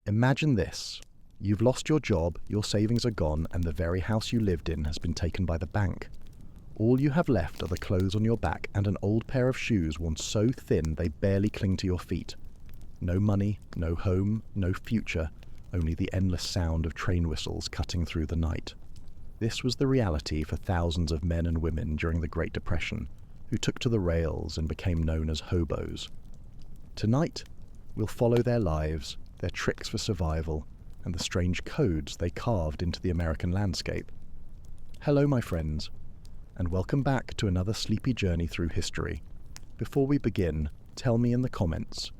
Imagine this. You've lost your job, your savings are gone, and the very house you lived in has been taken by the bank. All you have left are the clothes on your back and an old pair of shoes worn so thin they barely cling to your feet. No money, no home, no future, only the endless sound of train whistles cutting through the night. This was the reality for thousands of men and women during the Great Depression, who took to the rails and became known as hobos. Tonight, we'll follow their lives, their tricks for survival, and the strange codes they carved into the American landscape. Hello, my friends, and welcome back to another sleepy journey through history. Before we begin, tell me in the comments,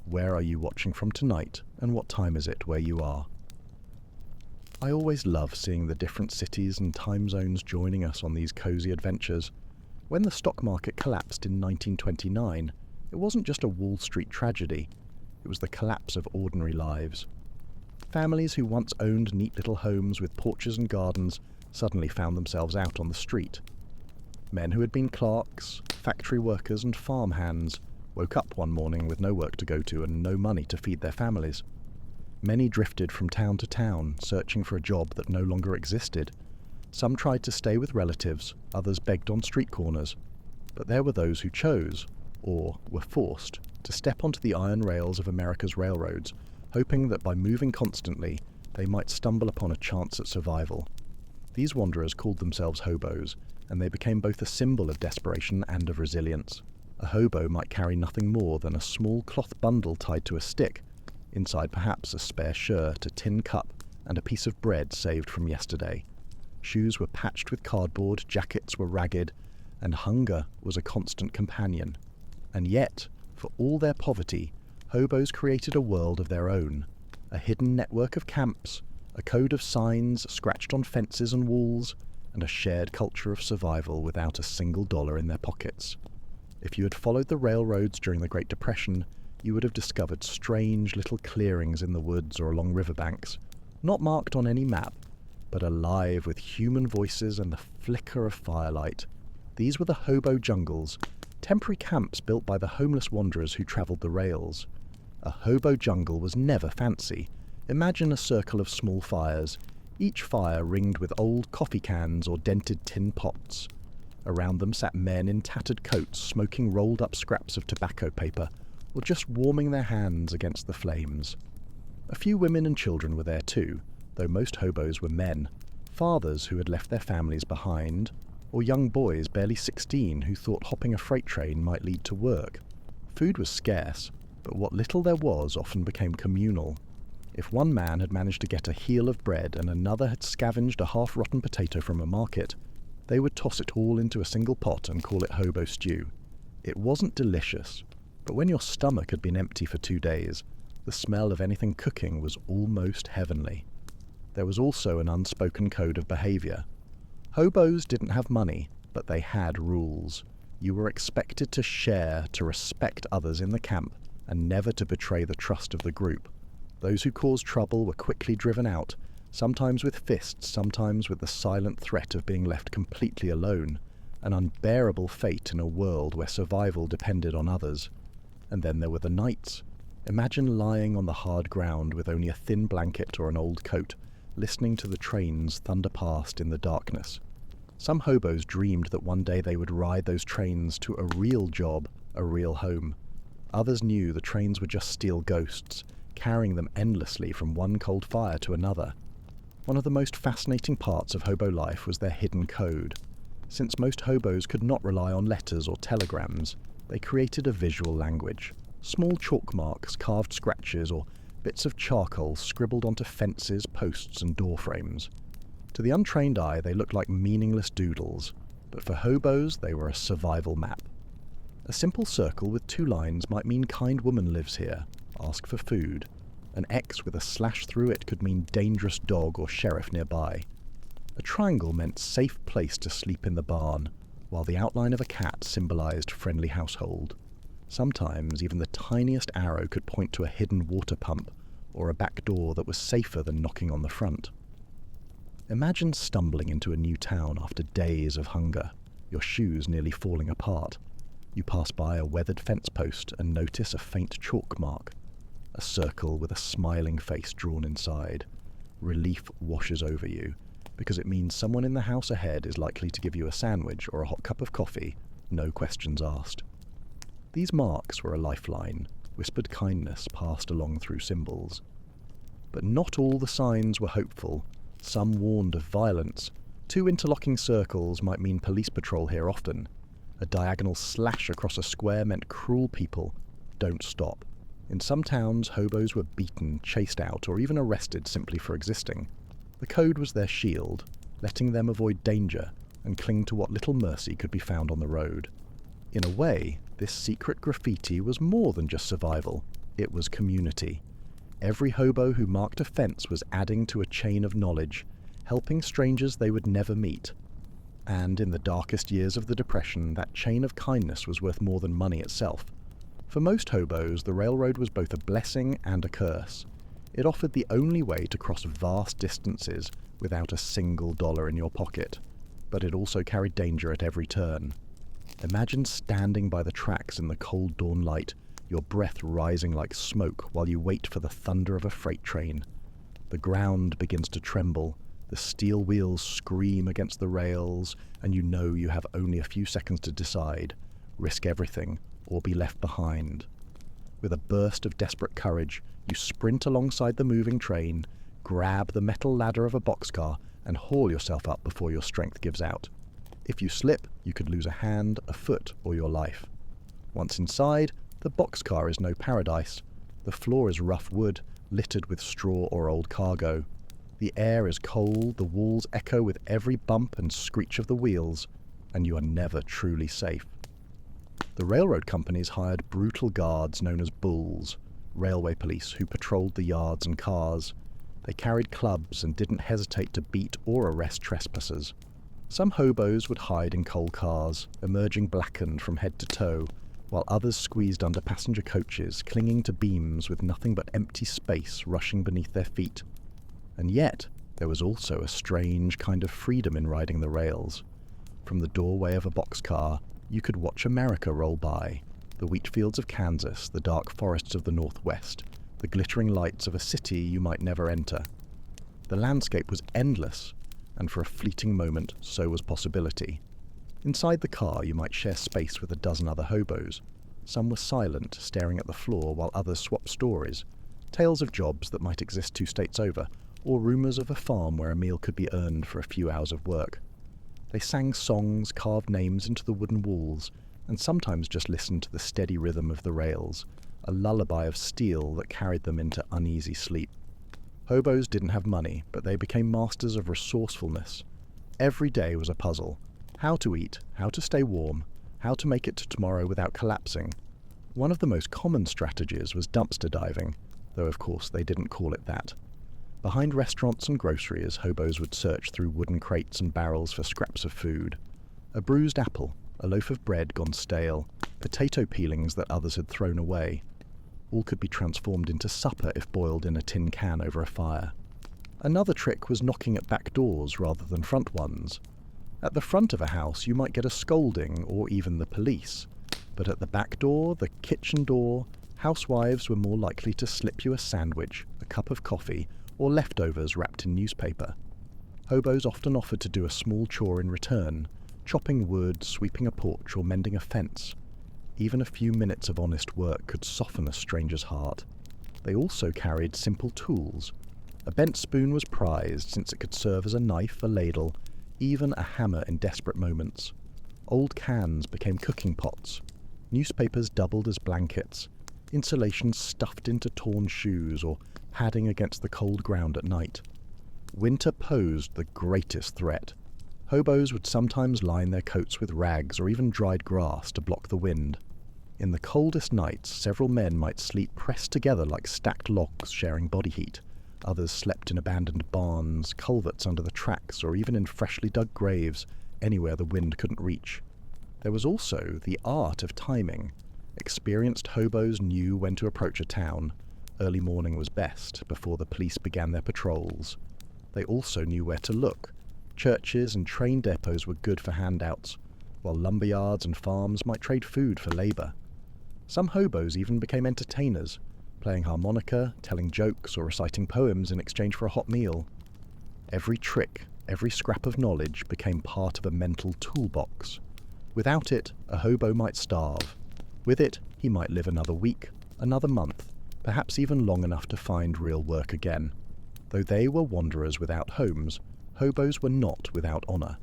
where are you watching from tonight, and what time is it where you are? I always love seeing the different cities and time zones joining us on these cozy adventures. When the stock market collapsed in 1929, it wasn't just a Wall Street tragedy, it was the collapse of ordinary lives. Families who once owned neat little homes with porches and gardens suddenly found themselves out on the street. Men who had been clerks, factory workers and farm hands woke up one morning with no work to go to and no money to feed their families. Many drifted from town to town, searching for a job that no longer existed. Some tried to stay with relatives, others begged on street corners. But there were those who chose, or were forced, to step onto the iron rails of America's railroads, hoping that by moving constantly, they might stumble upon a chance at survival. These wanderers called themselves hobos, and they became both a symbol of desperation and of resilience. A hobo might carry nothing more than a small cloth bundle tied to a stick, inside perhaps a spare shirt, a tin cup, and a piece of bread saved from yesterday. Shoes were patched with cardboard, jackets were ragged, and hunger was a constant companion. And yet, for all their poverty, hobos created a world of their own, a hidden network of camps, a code of signs scratched on fences and walls, and a shared culture of survival without a single dollar in their pockets. If you had followed the railroads during the Great Depression, you would have discovered strange little clearings in the woods or along riverbanks, not marked on any map, but alive with human voices and the flicker of firelight. These were the hobo jungles, temporary camps built by the homeless wanderers who travelled the rails. A hobo jungle was never fancy. Imagine a circle of small fires, each fire ringed with old coffee cans or dented tin pots. Around them sat men in tattered coats, smoking rolled-up scraps of tobacco paper, or just warming their hands against the flames. A few women and children were there too, though most hobos were men, fathers who had left their families behind, or young boys barely 16 who thought hopping a freight train might lead to work. Food was scarce, but what little there was often became communal. If one man had managed to get a heel of bread and another had scavenged a half-rotten potato from a market, they would toss it all into a single pot and call it hobo stew. It wasn't delicious, but when your stomach had been empty for 2 days, the smell of anything cooking was almost heavenly. There was also an unspoken code of behaviour. Hobos didn't have money, but they had rules. You were expected to share, to respect others in the camp, and never to betray the trust of the group. Those who caused trouble were quickly driven out, sometimes with fists, sometimes with the silent threat of being left completely alone, an unbearable fate in a world where survival depended on others. And then there were the nights. Imagine lying on the hard ground with only a thin blanket or an old coat, listening to the trains thunder past in the darkness. Some hobos dreamed that one day they would ride those trains to a real job, a real home. Others knew the trains were just steel ghosts, carrying them endlessly from one cold fire to another. One of the most fascinating parts of hobo life was their hidden code. Since most hobos could not rely on letters or telegrams, they created a visual language. Small chalk marks, carved scratches, or bits of charcoal scribbled onto fences, posts, and door frames. To the untrained eye, they looked like meaningless doodles, but for hobos, they were a survival map. A simple circle with 2 lines might mean kind woman lives here, ask for food. An X with a slash through it could mean dangerous dog or sheriff nearby. A triangle meant safe place to sleep in the barn, while the outline of a cat symbolized friendly household. Sometimes even the tiniest arrow could point to a hidden water pump or a back door that was safer than knocking on the front. Imagine stumbling into a new town after days of hunger, your shoes nearly falling apart. You pass by a weathered fence post and notice a faint chalk mark. a circle with a smiling face drawn inside. Relief washes over you, because it means someone in the house ahead is likely to give you a sandwich or a hot cup of coffee, no questions asked. These marks were a lifeline, whispered kindness passed along through symbols. But not all the signs were hopeful. Some warned of violence. 2 interlocking circles might mean police patrol here often. A diagonal slash across a square meant cruel people. Don't stop. In some towns, hobos were beaten, chased out, or even arrested simply for existing. The code was their shield, letting them avoid danger and cling to what little mercy could be found on the road. In a way, this secret graffiti was more than just survival. It was community. Every hobo who marked a fence was adding to a chain of knowledge, helping strangers they would never meet. And in the darkest years of the Depression, that chain of kindness was worth more than money itself. For most hobos, the railroad was both a blessing and a curse. It offered the only way to cross vast distances without a single dollar in your pocket. But it also carried danger at every turn. Imagine standing by the tracks in the cold dawn light, your breath rising like smoke while you wait for the thunder of a freight train. The ground begins to tremble, the steel wheels scream against the rails, and you know you have only a few seconds to decide, risk everything, or be left behind. With a burst of desperate courage, you sprint alongside the moving train, grab the metal ladder of a boxcar, and haul yourself up before your strength gives out. If you slip, you could lose a hand, a foot, or your life. Once inside, the boxcar is no paradise. The floor is rough wood, littered with straw or old cargo. The air is cold, the walls echo with every bump and screech of the wheels, and you are never truly safe. The railroad companies hired brutal guards known as bulls, railway police who patrolled the yards and cars. They carried clubs and didn't hesitate to beat or arrest trespassers. Some hobos would hide in coal cars, emerging blackened from head to toe, while others squeezed under passenger coaches, clinging to beams with nothing but empty space rushing beneath their feet. And yet, there was also a strange kind of freedom in riding the rails. From the doorway of a boxcar, you could watch America roll by, the wheat fields of Kansas, the dark forests of the Northwest, the glittering lights of a city you might never enter. The landscape was endless, and for a fleeting moment, so was possibility. Inside the car, you might share space with a dozen other hobos. Some were silent, staring at the floor, while others swapped stories, tales of jobs that might exist 2 states over, or rumors of a farm where a meal could be earned for a few hours of work. They sang songs, carved names into the wooden walls, and sometimes just listened to the steady rhythm of the rails, a lullaby of steel that carried them into uneasy sleep. Hobos didn't have money, but they became masters of resourcefulness. Every day was a puzzle. How to eat, how to stay warm, how to make it to tomorrow without collapsing. One of the most common strategies was dumpster diving, though of course they didn't call it that. Behind restaurants and groceries, hobos would search through wooden crates and barrels for scraps of food. A bruised apple, a loaf of bread gone stale, potato peelings that others had thrown away. All could be transformed into supper if boiled in a tin can over a fire. Another trick was knocking at back doors rather than front ones. At the front of a house you might get a scolding or even the police, but at the back door, the kitchen door, housewives were more likely to slip you a sandwich, a cup of coffee, or leftovers wrapped in newspaper. Hobos often offered to do a small chore in return, chopping wood, sweeping a porch, or mending a fence. Even a few minutes of honest work could soften a stranger's heart. They also carried simple tools. A bent spoon was prized since it could serve as a knife, a ladle, even a hammer in desperate moments. Old cans became cooking pots. Newspapers doubled as blankets. Insulation stuffed into torn shoes or padding against the cold ground at night. Winter posed the greatest threat. Hobos would sometimes line their coats with rags or even dried grass to block the wind. In the coldest nights, several men might sleep pressed together like stacked logs sharing body heat. Others slept in abandoned barns, culverts under the tracks, or even in freshly dug graves, anywhere the wind couldn't reach. There was also the art of timing. Experienced hobos knew when to approach a town. Early morning was best, before the police began their patrols. They also knew where to look. Churches and train depots were good for handouts, while lumberyards and farms might trade food for labour. Some hobos even became entertainers. playing harmonica, telling jokes, or reciting poems in exchange for a hot meal. Every trick, every scrap of knowledge became part of a mental toolbox. Without it, a hobo might starve. With it, he might live another week, another month, perhaps even long enough to find real work again. Though they were wanderers without homes, hobos were not without honor.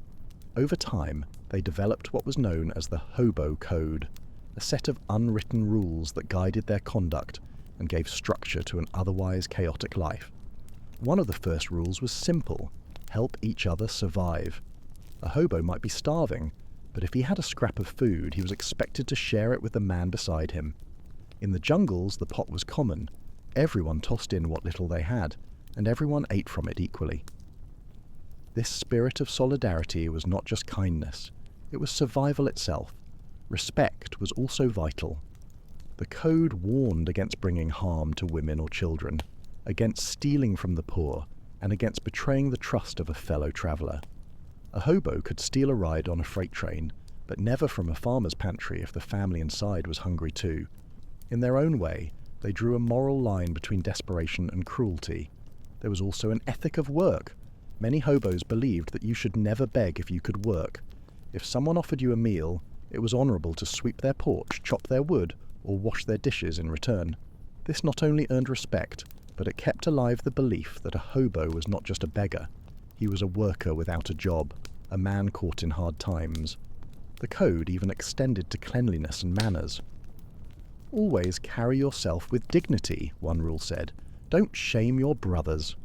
Over time, they developed what was known as the Hobo Code, a set of unwritten rules that guided their conduct and gave structure to an otherwise chaotic life. One of the first rules was simple: help each other survive. A hobo might be starving, but if he had a scrap of food, he was expected to share it with the man beside him. In the jungles, the pot was common. Everyone tossed in what little they had, and everyone ate from it equally. This spirit of solidarity was not just kindness, it was survival itself. Respect was also vital. The code warned against bringing harm to women or children, against stealing from the poor, and against betraying the trust of a fellow traveller. A hobo could steal a ride on a freight train, but never from a farmer's pantry if the family inside was hungry too. In their own way, they drew a moral line between desperation and cruelty. There was also an ethic of work. Many hobos believed that you should never beg if you could work. If someone offered you a meal, it was honourable to sweep their porch, chop their wood, or wash their dishes in return. This not only earned respect, but it kept alive the belief that a hobo was not just a beggar. He was a worker without a job, a man caught in hard times. The code even extended to cleanliness and manners. Always carry yourself with dignity, one rule said. Don't shame your brothers.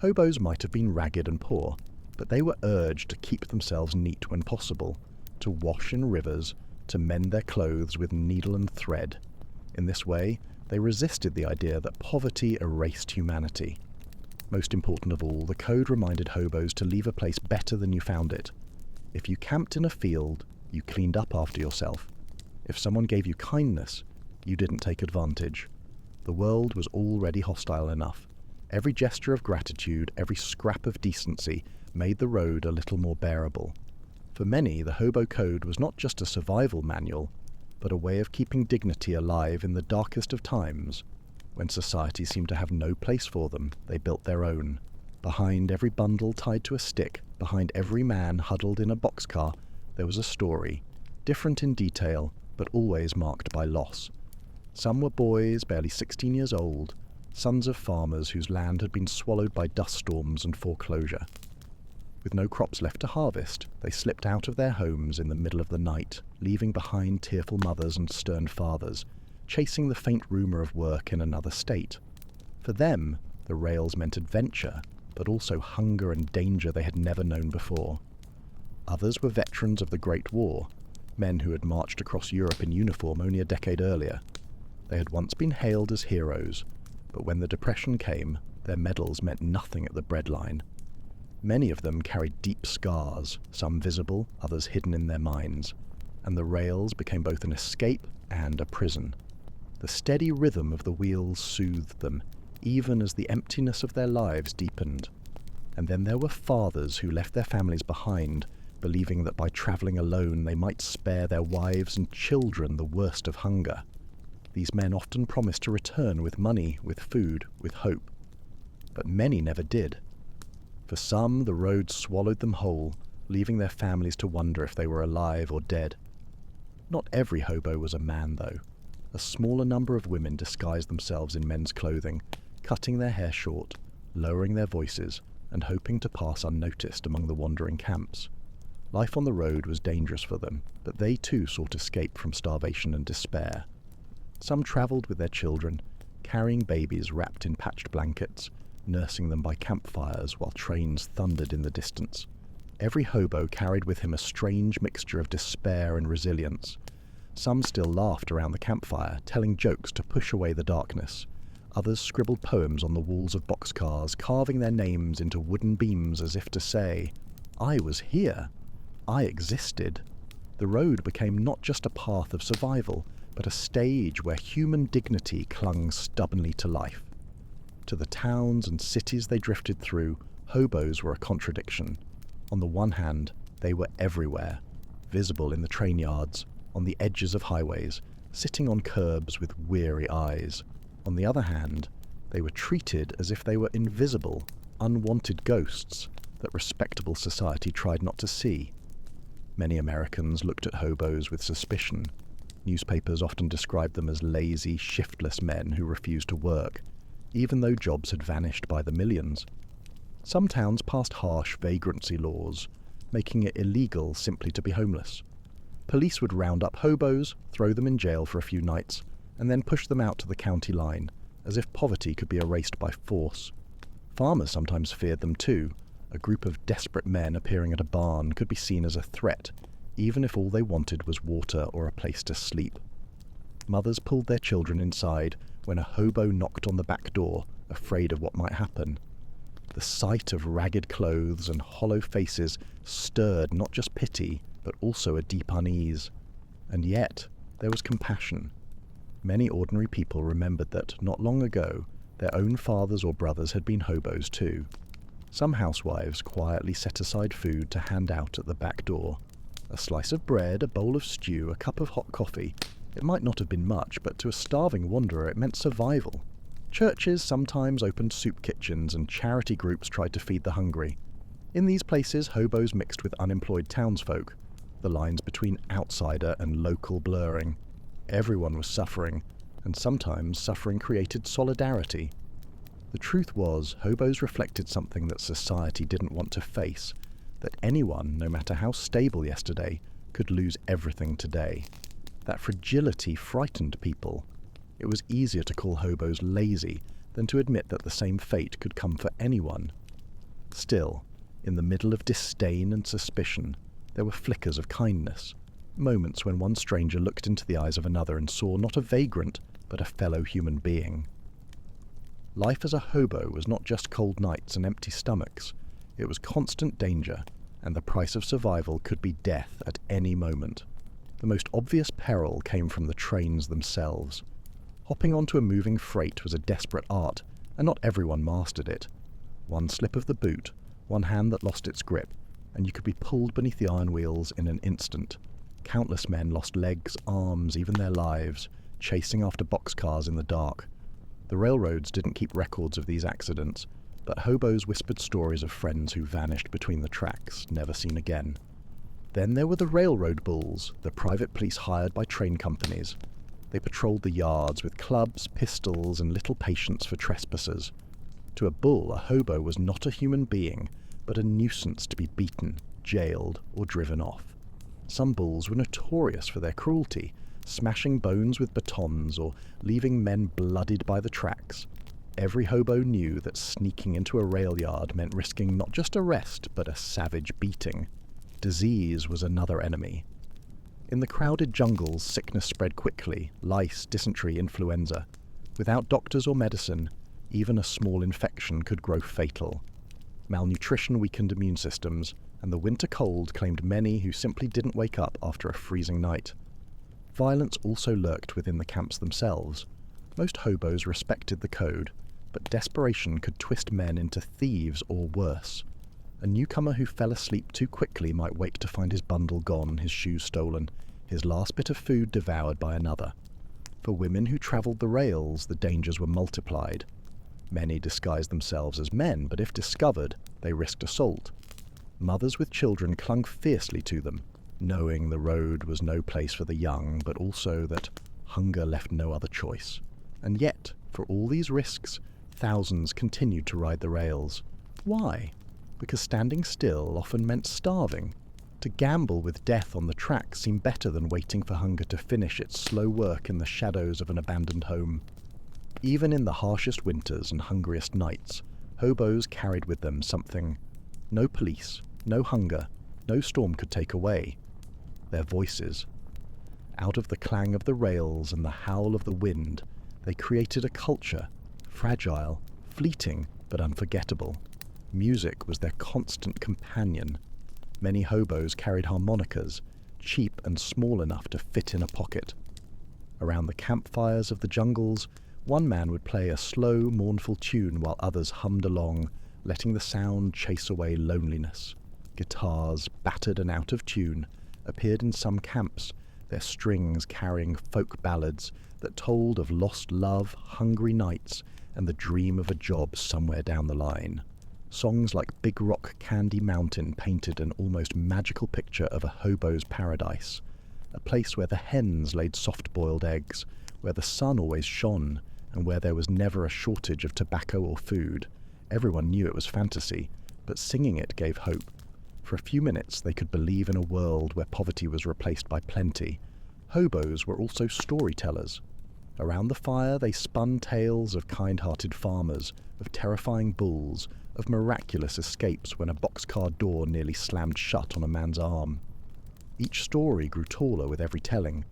Hobos might have been ragged and poor, but they were urged to keep themselves neat when possible, to wash in rivers, to mend their clothes with needle and thread. In this way, they resisted the idea that poverty erased humanity. Most important of all, the code reminded hobos to leave a place better than you found it. If you camped in a field, you cleaned up after yourself. If someone gave you kindness, you didn't take advantage. The world was already hostile enough. Every gesture of gratitude, every scrap of decency made the road a little more bearable. For many, the Hobo Code was not just a survival manual, but a way of keeping dignity alive in the darkest of times. When society seemed to have no place for them, they built their own. Behind every bundle tied to a stick, behind every man huddled in a boxcar, there was a story, different in detail, but always marked by loss. Some were boys barely 16 years old, sons of farmers whose land had been swallowed by dust storms and foreclosure. With no crops left to harvest, they slipped out of their homes in the middle of the night, leaving behind tearful mothers and stern fathers, chasing the faint rumour of work in another state. For them, the rails meant adventure, but also hunger and danger they had never known before. Others were veterans of the Great War, men who had marched across Europe in uniform only a decade earlier. They had once been hailed as heroes, but when the Depression came, their medals meant nothing at the breadline. Many of them carried deep scars, some visible, others hidden in their minds, and the rails became both an escape and a prison. The steady rhythm of the wheels soothed them, even as the emptiness of their lives deepened. And then there were fathers who left their families behind, believing that by travelling alone they might spare their wives and children the worst of hunger. These men often promised to return with money, with food, with hope. But many never did. For some, the road swallowed them whole, leaving their families to wonder if they were alive or dead. Not every hobo was a man, though. A smaller number of women disguised themselves in men's clothing, cutting their hair short, lowering their voices, and hoping to pass unnoticed among the wandering camps. Life on the road was dangerous for them, but they too sought escape from starvation and despair. Some travelled with their children, carrying babies wrapped in patched blankets, nursing them by campfires while trains thundered in the distance. Every hobo carried with him a strange mixture of despair and resilience. Some still laughed around the campfire, telling jokes to push away the darkness. Others scribbled poems on the walls of boxcars, carving their names into wooden beams as if to say, "I was here. I existed." The road became not just a path of survival, but a stage where human dignity clung stubbornly to life. To the towns and cities they drifted through, hobos were a contradiction. On the one hand, they were everywhere, visible in the train yards, on the edges of highways, sitting on curbs with weary eyes. On the other hand, they were treated as if they were invisible, unwanted ghosts that respectable society tried not to see. Many Americans looked at hobos with suspicion. Newspapers often described them as lazy, shiftless men who refused to work, even though jobs had vanished by the millions. Some towns passed harsh vagrancy laws, making it illegal simply to be homeless. Police would round up hobos, throw them in jail for a few nights, and then push them out to the county line, as if poverty could be erased by force. Farmers sometimes feared them too. A group of desperate men appearing at a barn could be seen as a threat, even if all they wanted was water or a place to sleep. Mothers pulled their children inside when a hobo knocked on the back door, afraid of what might happen. The sight of ragged clothes and hollow faces stirred not just pity, but also a deep unease. And yet, there was compassion. Many ordinary people remembered that, not long ago, their own fathers or brothers had been hobos too. Some housewives quietly set aside food to hand out at the back door. A slice of bread, a bowl of stew, a cup of hot coffee. It might not have been much, but to a starving wanderer it meant survival. Churches sometimes opened soup kitchens and charity groups tried to feed the hungry. In these places, hobos mixed with unemployed townsfolk, the lines between outsider and local blurring. Everyone was suffering, and sometimes suffering created solidarity. The truth was, hobos reflected something that society didn't want to face, that anyone, no matter how stable yesterday, could lose everything today. That fragility frightened people. It was easier to call hobos lazy than to admit that the same fate could come for anyone. Still, in the middle of disdain and suspicion, there were flickers of kindness, moments when one stranger looked into the eyes of another and saw not a vagrant, but a fellow human being. Life as a hobo was not just cold nights and empty stomachs. It was constant danger, and the price of survival could be death at any moment. The most obvious peril came from the trains themselves. Hopping onto a moving freight was a desperate art, and not everyone mastered it. One slip of the boot, one hand that lost its grip, and you could be pulled beneath the iron wheels in an instant. Countless men lost legs, arms, even their lives, chasing after boxcars in the dark. The railroads didn't keep records of these accidents, but hobos whispered stories of friends who vanished between the tracks, never seen again. Then there were the railroad bulls, the private police hired by train companies. They patrolled the yards with clubs, pistols, and little patience for trespassers. To a bull, a hobo was not a human being, but a nuisance to be beaten, jailed, or driven off. Some bulls were notorious for their cruelty, smashing bones with batons or leaving men bloodied by the tracks. Every hobo knew that sneaking into a rail yard meant risking not just arrest, but a savage beating. Disease was another enemy. In the crowded jungles, sickness spread quickly: lice, dysentery, influenza. Without doctors or medicine, even a small infection could grow fatal. Malnutrition weakened immune systems, and the winter cold claimed many who simply didn't wake up after a freezing night. Violence also lurked within the camps themselves. Most hobos respected the code, but desperation could twist men into thieves or worse. A newcomer who fell asleep too quickly might wake to find his bundle gone, his shoes stolen, his last bit of food devoured by another. For women who travelled the rails, the dangers were multiplied. Many disguised themselves as men, but if discovered, they risked assault. Mothers with children clung fiercely to them, knowing the road was no place for the young, but also that hunger left no other choice. And yet, for all these risks, thousands continued to ride the rails. Why? Because standing still often meant starving. To gamble with death on the track seemed better than waiting for hunger to finish its slow work in the shadows of an abandoned home. Even in the harshest winters and hungriest nights, hobos carried with them something no police, no hunger, no storm could take away: their voices. Out of the clang of the rails and the howl of the wind, they created a culture, fragile, fleeting, but unforgettable. Music was their constant companion. Many hobos carried harmonicas, cheap and small enough to fit in a pocket. Around the campfires of the jungles, one man would play a slow, mournful tune while others hummed along, letting the sound chase away loneliness. Guitars, battered and out of tune, appeared in some camps, their strings carrying folk ballads that told of lost love, hungry nights, and the dream of a job somewhere down the line. Songs like Big Rock Candy Mountain painted an almost magical picture of a hobo's paradise, a place where the hens laid soft-boiled eggs, where the sun always shone, and where there was never a shortage of tobacco or food. Everyone knew it was fantasy, but singing it gave hope. For a few minutes they could believe in a world where poverty was replaced by plenty. Hobos were also storytellers. Around the fire they spun tales of kind-hearted farmers, of terrifying bulls, of miraculous escapes when a boxcar door nearly slammed shut on a man's arm. Each story grew taller with every telling,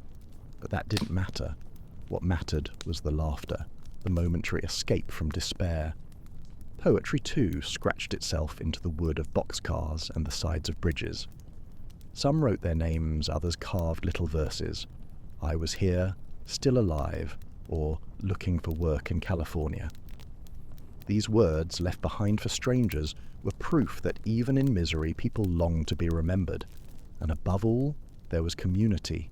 but that didn't matter. What mattered was the laughter, the momentary escape from despair. Poetry, too, scratched itself into the wood of boxcars and the sides of bridges. Some wrote their names, others carved little verses. I was here, still alive, or looking for work in California. These words, left behind for strangers, were proof that even in misery people longed to be remembered. And above all, there was community.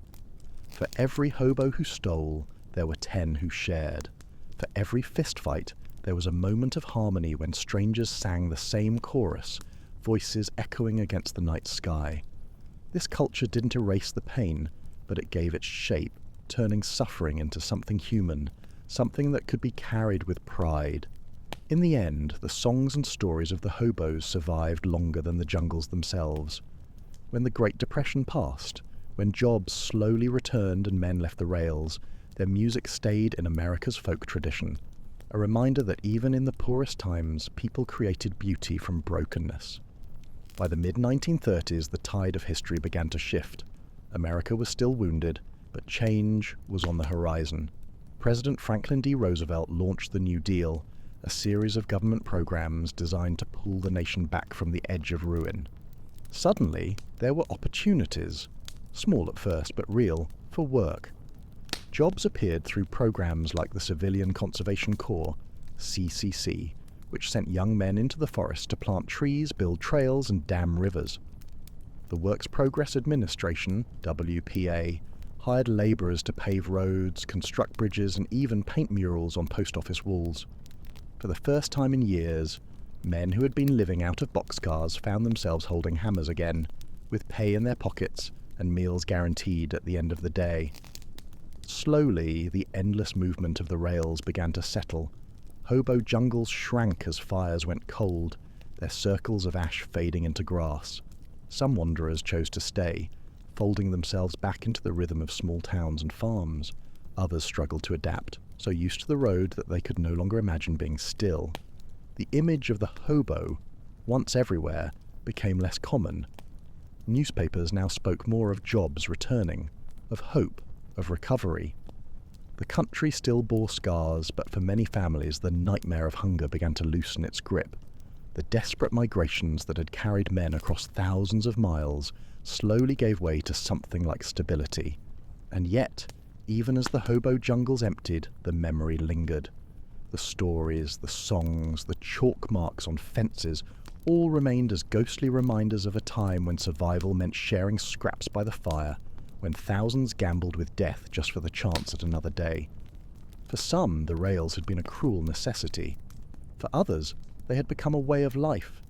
For every hobo who stole, there were 10 who shared. For every fistfight, there was a moment of harmony when strangers sang the same chorus, voices echoing against the night sky. This culture didn't erase the pain, but it gave it shape, turning suffering into something human, something that could be carried with pride. In the end, the songs and stories of the hobos survived longer than the jungles themselves. When the Great Depression passed, when jobs slowly returned and men left the rails, their music stayed in America's folk tradition, a reminder that even in the poorest times, people created beauty from brokenness. By the mid-1930s, the tide of history began to shift. America was still wounded, but change was on the horizon. President Franklin D. Roosevelt launched the New Deal, a series of government programs designed to pull the nation back from the edge of ruin. Suddenly, there were opportunities, small at first but real, for work. Jobs appeared through programs like the Civilian Conservation Corps, CCC, which sent young men into the forest to plant trees, build trails, and dam rivers. The Works Progress Administration, WPA, hired labourers to pave roads, construct bridges, and even paint murals on post office walls. For the first time in years, men who had been living out of boxcars found themselves holding hammers again, with pay in their pockets and meals guaranteed at the end of the day. Slowly, the endless movement of the rails began to settle. Hobo jungles shrank as fires went cold, their circles of ash fading into grass. Some wanderers chose to stay, folding themselves back into the rhythm of small towns and farms. Others struggled to adapt, so used to the road that they could no longer imagine being still. The image of the hobo, once everywhere, became less common. Newspapers now spoke more of jobs returning, of hope, of recovery. The country still bore scars, but for many families the nightmare of hunger began to loosen its grip. The desperate migrations that had carried men across thousands of miles slowly gave way to something like stability. And yet, even as the hobo jungles emptied, the memory lingered. The stories, the songs, the chalk marks on fences all remained as ghostly reminders of a time when survival meant sharing scraps by the fire, when thousands gambled with death just for the chance at another day. For some, the rails had been a cruel necessity. For others, they had become a way of life.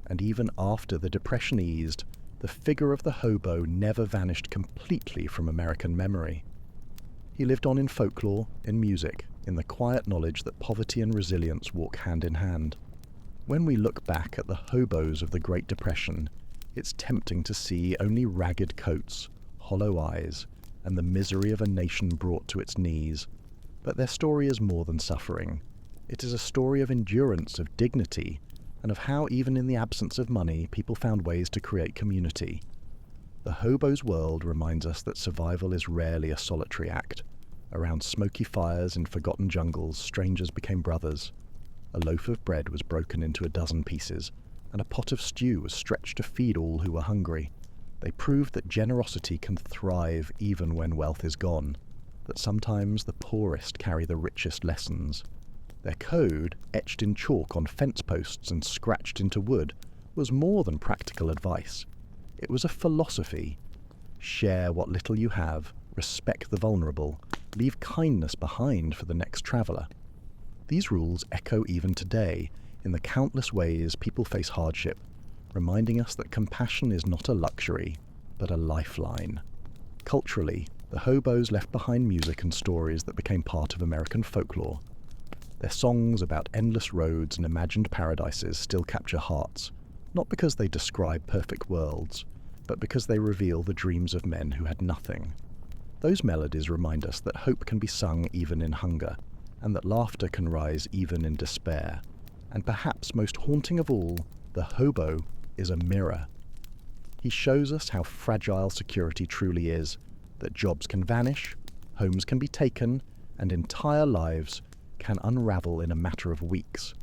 And even after the Depression eased, the figure of the hobo never vanished completely from American memory. He lived on in folklore, in music, in the quiet knowledge that poverty and resilience walk hand in hand. When we look back at the hobos of the Great Depression, it's tempting to see only ragged coats, hollow eyes, and the misery of a nation brought to its knees. But their story is more than suffering. It is a story of endurance, of dignity, and of how even in the absence of money, people found ways to create community. The hobo's world reminds us that survival is rarely a solitary act. Around smoky fires in forgotten jungles, strangers became brothers. A loaf of bread was broken into a dozen pieces, and a pot of stew was stretched to feed all who were hungry. They proved that generosity can thrive even when wealth is gone, that sometimes the poorest carry the richest lessons. Their code, etched in chalk on fence posts and scratched into wood, was more than practical advice. It was a philosophy, Share what little you have, respect the vulnerable, leave kindness behind for the next traveller. These rules echo even today in the countless ways people face hardship, reminding us that compassion is not a luxury, but a lifeline. Culturally, the hobos left behind music and stories that became part of American folklore. Their songs about endless roads and imagined paradises still capture hearts, not because they describe perfect worlds, but because they reveal the dreams of men who had nothing. Those melodies remind us that hope can be sung even in hunger, and that laughter can rise even in despair. And perhaps most haunting of all, the hobo is a mirror. He shows us how fragile security truly is, that jobs can vanish, homes can be taken, and entire lives can unravel in a matter of weeks.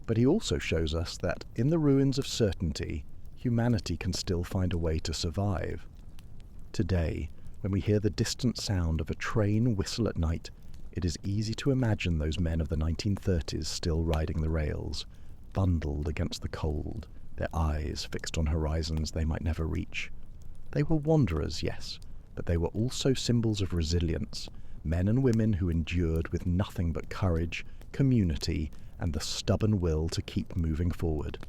But he also shows us that in the ruins of certainty, humanity can still find a way to survive. Today, when we hear the distant sound of a train whistle at night, it is easy to imagine those men of the 1930s still riding the rails, bundled against the cold, their eyes fixed on horizons they might never reach. They were wanderers, yes, but they were also symbols of resilience, men and women who endured with nothing but courage, community, and the stubborn will to keep moving forward.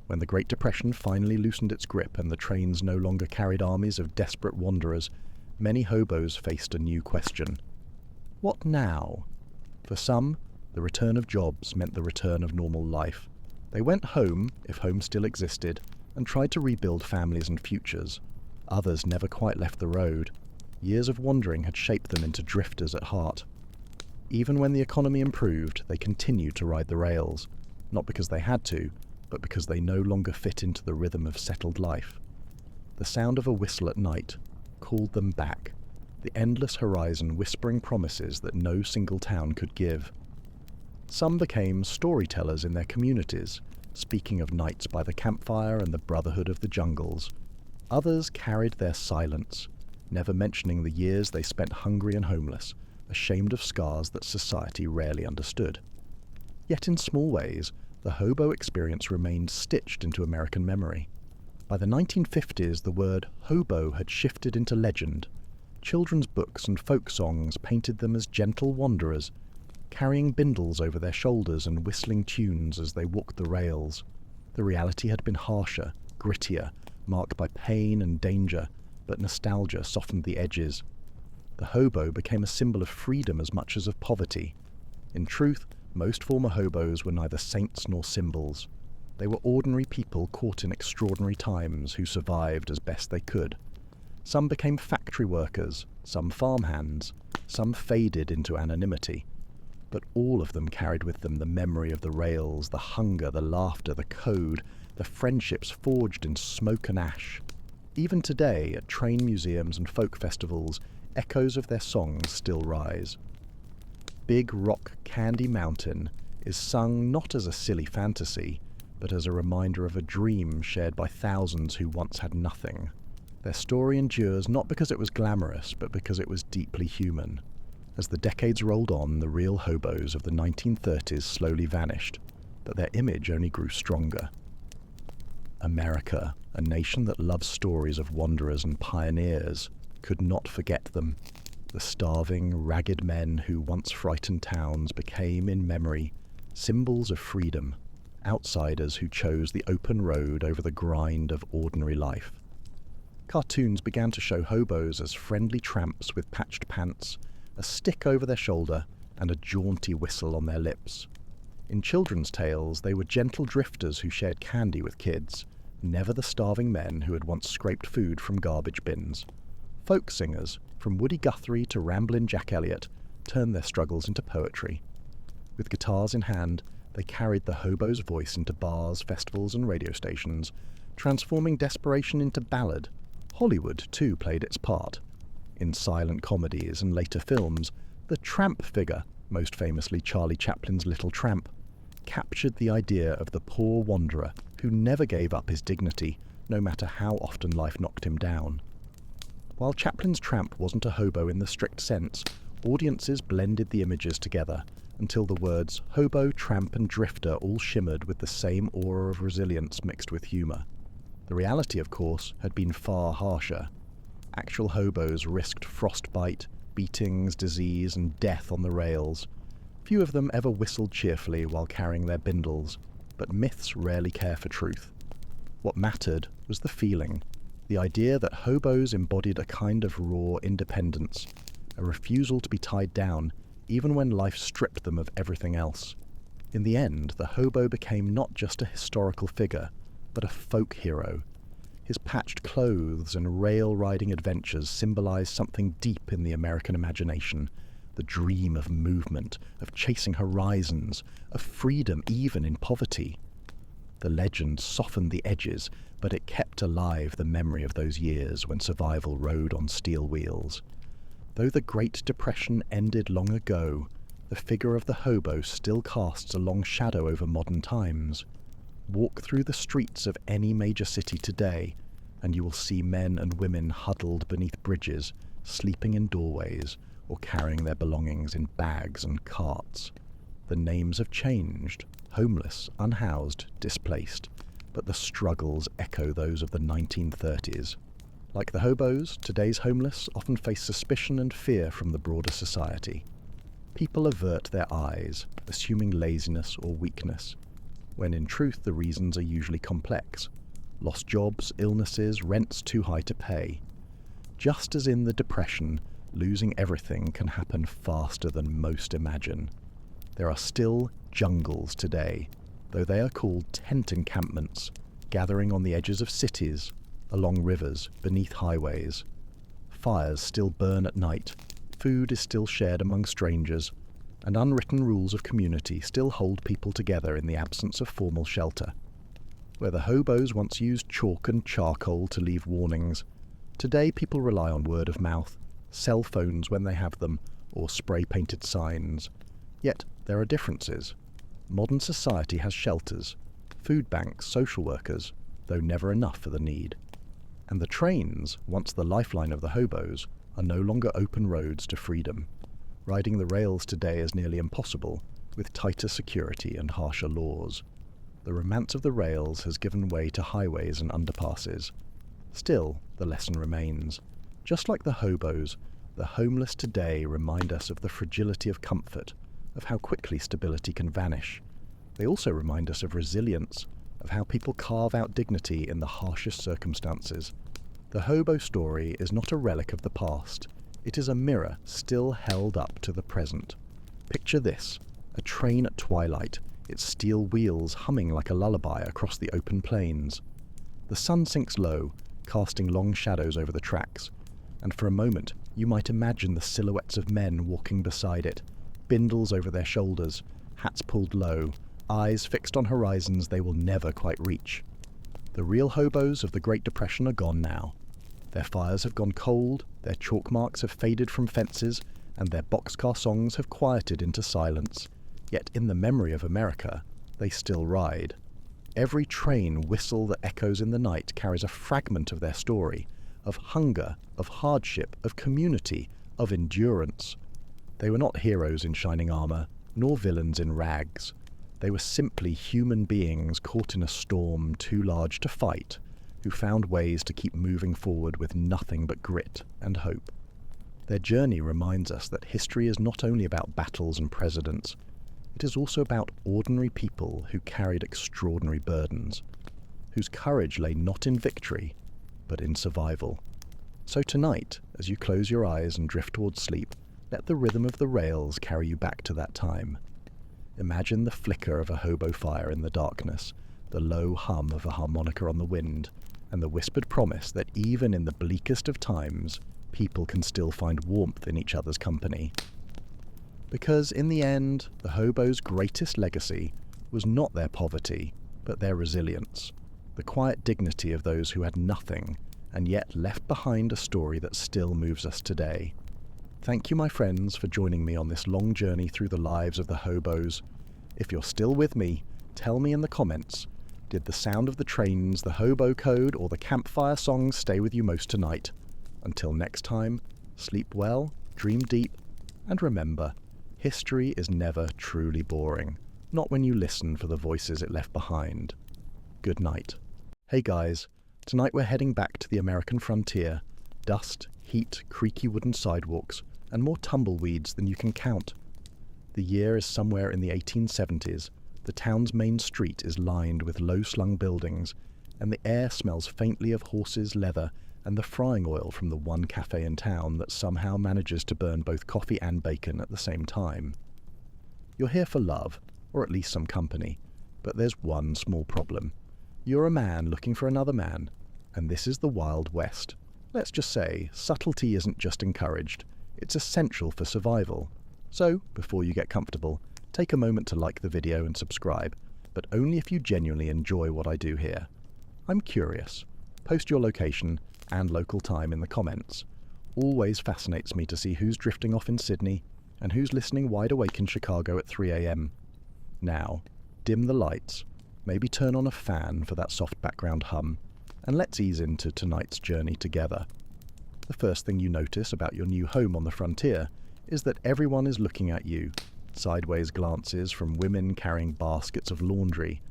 When the Great Depression finally loosened its grip and the trains no longer carried armies of desperate wanderers, many hobos faced a new question. What now? For some, the return of jobs meant the return of normal life. They went home, if home still existed, and tried to rebuild families and futures. Others never quite left the road. Years of wandering had shaped them into drifters at heart. Even when the economy improved, they continued to ride the rails, not because they had to, but because they no longer fit into the rhythm of settled life. The sound of a whistle at night called them back, the endless horizon whispering promises that no single town could give. Some became storytellers in their communities, speaking of nights by the campfire and the brotherhood of the jungles. Others carried their silence, never mentioning the years they spent hungry and homeless, ashamed of scars that society rarely understood. Yet in small ways, the hobo experience remained stitched into American memory. By the 1950s, the word hobo had shifted into legend. Children's books and folk songs painted them as gentle wanderers, carrying bindles over their shoulders and whistling tunes as they walked the rails. The reality had been harsher, grittier, marked by pain and danger, but nostalgia softened the edges. The hobo became a symbol of freedom as much as of poverty. In truth, most former hobos were neither saints nor symbols. They were ordinary people caught in extraordinary times who survived as best they could. Some became factory workers, some farmhands, some faded into anonymity. But all of them carried with them the memory of the rails, the hunger, the laughter, the code, the friendships forged in smoke and ash. Even today, at train museums and folk festivals, echoes of their songs still rise. Big Rock Candy Mountain is sung not as a silly fantasy, but as a reminder of a dream shared by thousands who once had nothing. Their story endures not because it was glamorous, but because it was deeply human. As the decades rolled on, the real hobos of the 1930s slowly vanished, but their image only grew stronger. America, a nation that loves stories of wanderers and pioneers, could not forget them. The starving, ragged men who once frightened towns became, in memory, symbols of freedom, outsiders who chose the open road over the grind of ordinary life. Cartoons began to show hobos as friendly tramps with patched pants, a stick over their shoulder, and a jaunty whistle on their lips. In children's tales, they were gentle drifters who shared candy with kids, never the starving men who had once scraped food from garbage bins. Folk singers, from Woody Guthrie to Ramblin' Jack Elliott, turned their struggles into poetry. With guitars in hand, they carried the hobo's voice into bars, festivals, and radio stations, transforming desperation into ballad. Hollywood, too, played its part. In silent comedies and later films, the tramp figure, most famously Charlie Chaplin's Little Tramp, captured the idea of the poor wanderer who never gave up his dignity, no matter how often life knocked him down. While Chaplin's tramp wasn't a hobo in the strict sense, audiences blended the images together until the words hobo, tramp, and drifter all shimmered with the same aura of resilience mixed with humour. The reality, of course, had been far harsher. Actual hobos risked frostbite, beatings, disease, and death on the rails. Few of them ever whistled cheerfully while carrying their bindles, but myths rarely care for truth. What mattered was the feeling, the idea that hobos embodied a kind of raw independence, a refusal to be tied down even when life stripped them of everything else. In the end, the hobo became not just a historical figure, but a folk hero. His patched clothes and rail-riding adventures symbolized something deep in the American imagination, the dream of movement, of chasing horizons, of freedom even in poverty. The legend softened the edges, but it kept alive the memory of those years when survival rode on steel wheels. Though the Great Depression ended long ago, the figure of the hobo still casts a long shadow over modern times. Walk through the streets of any major city today, and you will see men and women huddled beneath bridges, sleeping in doorways, or carrying their belongings in bags and carts. The names have changed, homeless, unhoused, displaced, but the struggles echo those of the 1930s. Like the hobos, today's homeless often face suspicion and fear from the broader society. People avert their eyes, assuming laziness or weakness, when in truth the reasons are usually complex. Lost jobs, illnesses, rents too high to pay. Just as in the Depression, losing everything can happen faster than most imagine. There are still jungles today, though they are called tent encampments, gathering on the edges of cities, along rivers, beneath highways. Fires still burn at night, food is still shared among strangers, and unwritten rules of community still hold people together in the absence of formal shelter. Where the hobos once used chalk and charcoal to leave warnings, today people rely on word of mouth, cell phones when they have them, or spray-painted signs. Yet there are differences. Modern society has shelters, food banks, social workers, though never enough for the need. And the trains, once the lifeline of the hobos, are no longer open roads to freedom. Riding the rails today is nearly impossible, with tighter security and harsher laws. The romance of the rails has given way to highways and underpasses. Still, the lesson remains. Just like the hobos, the homeless today remind us of the fragility of comfort, of how quickly stability can vanish. They also remind us of resilience, of how people carve out dignity in the harshest circumstances. The hobo story is not a relic of the past. It is a mirror still held up to the present. Picture this, a train at twilight, its steel wheels humming like a lullaby across the open plains. The sun sinks low, casting long shadows over the tracks, and for a moment you might imagine the silhouettes of men walking beside it, bindles over their shoulders, hats pulled low, eyes fixed on horizons they will never quite reach. The real hobos of the Great Depression are gone now. Their fires have gone cold, their chalk marks have faded from fences, and their boxcar songs have quieted into silence. Yet in the memory of America, they still ride. Every train whistle that echoes in the night carries a fragment of their story, of hunger, of hardship, of community, of endurance. They were not heroes in shining armor, nor villains in rags. They were simply human beings caught in a storm too large to fight, who found ways to keep moving forward with nothing but grit and hope. Their journey reminds us that history is not only about battles and presidents, it is also about ordinary people who carried extraordinary burdens, whose courage lay not in victory, but in survival. So tonight, as you close your eyes and drift towards sleep, let the rhythm of the rails carry you back to that time. Imagine the flicker of a hobo fire in the darkness, the low hum of a harmonica on the wind, and the whispered promise that even in the bleakest of times, people can still find warmth in each other's company. Because in the end, the hobos' greatest legacy was not their poverty, but their resilience, the quiet dignity of those who had nothing, and yet left behind a story that still moves us today. Thank you, my friends, for joining me on this long journey through the lives of the hobos. If you're still with me, tell me in the comments, did the sound of the trains, the hobo code, or the campfire songs stay with you most tonight? Until next time, sleep well, dream deep, and remember, history is never truly boring, not when you listen for the voices it left behind. Good night. Hey guys, tonight we're heading back to the American frontier, Dust, heat, creaky wooden sidewalks, and more tumbleweeds than you can count. The year is somewhere in the 1870s. The town's main street is lined with low-slung buildings, and the air smells faintly of horses' leather and the frying oil from the one cafe in town that somehow manages to burn both coffee and bacon at the same time. You're here for love, or at least some company, but there's one small problem. You're a man looking for another man, and this is the Wild West. Let's just say, subtlety isn't just encouraged, it's essential for survival. So, before you get comfortable, take a moment to like the video and subscribe, but only if you genuinely enjoy what I do here. I'm curious. Post your location and local time in the comments. Always fascinates me to see who's drifting off in Sydney and who's listening wide awake in Chicago at 3 a.m. Now, dim the lights, maybe turn on a fan for that soft background hum, and let's ease into tonight's journey together. The first thing you notice about your new home on the frontier is that everyone is looking at you. Sideways glances from women carrying baskets of laundry,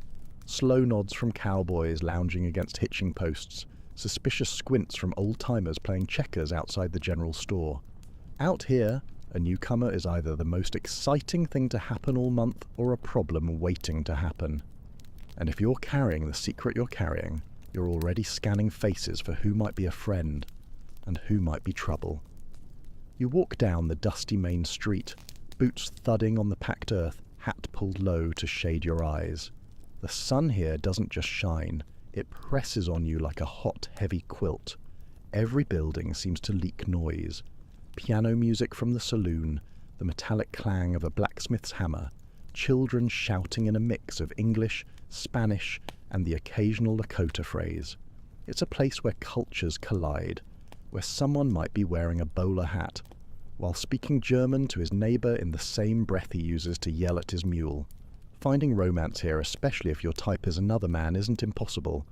slow nods from cowboys lounging against hitching posts, suspicious squints from old-timers playing checkers outside the general store. Out here, a newcomer is either the most exciting thing to happen all month or a problem waiting to happen. And if you're carrying the secret you're carrying, you're already scanning faces for who might be a friend and who might be trouble. You walk down the dusty main street, boots thudding on the packed earth, hat pulled low to shade your eyes. The sun here doesn't just shine, it presses on you like a hot, heavy quilt. Every building seems to leak noise. Piano music from the saloon, the metallic clang of a blacksmith's hammer, children shouting in a mix of English, Spanish, and the occasional Lakota phrase. It's a place where cultures collide, where someone might be wearing a bowler hat, while speaking German to his neighbour in the same breath he uses to yell at his mule. Finding romance here, especially if your type is another man, isn't impossible,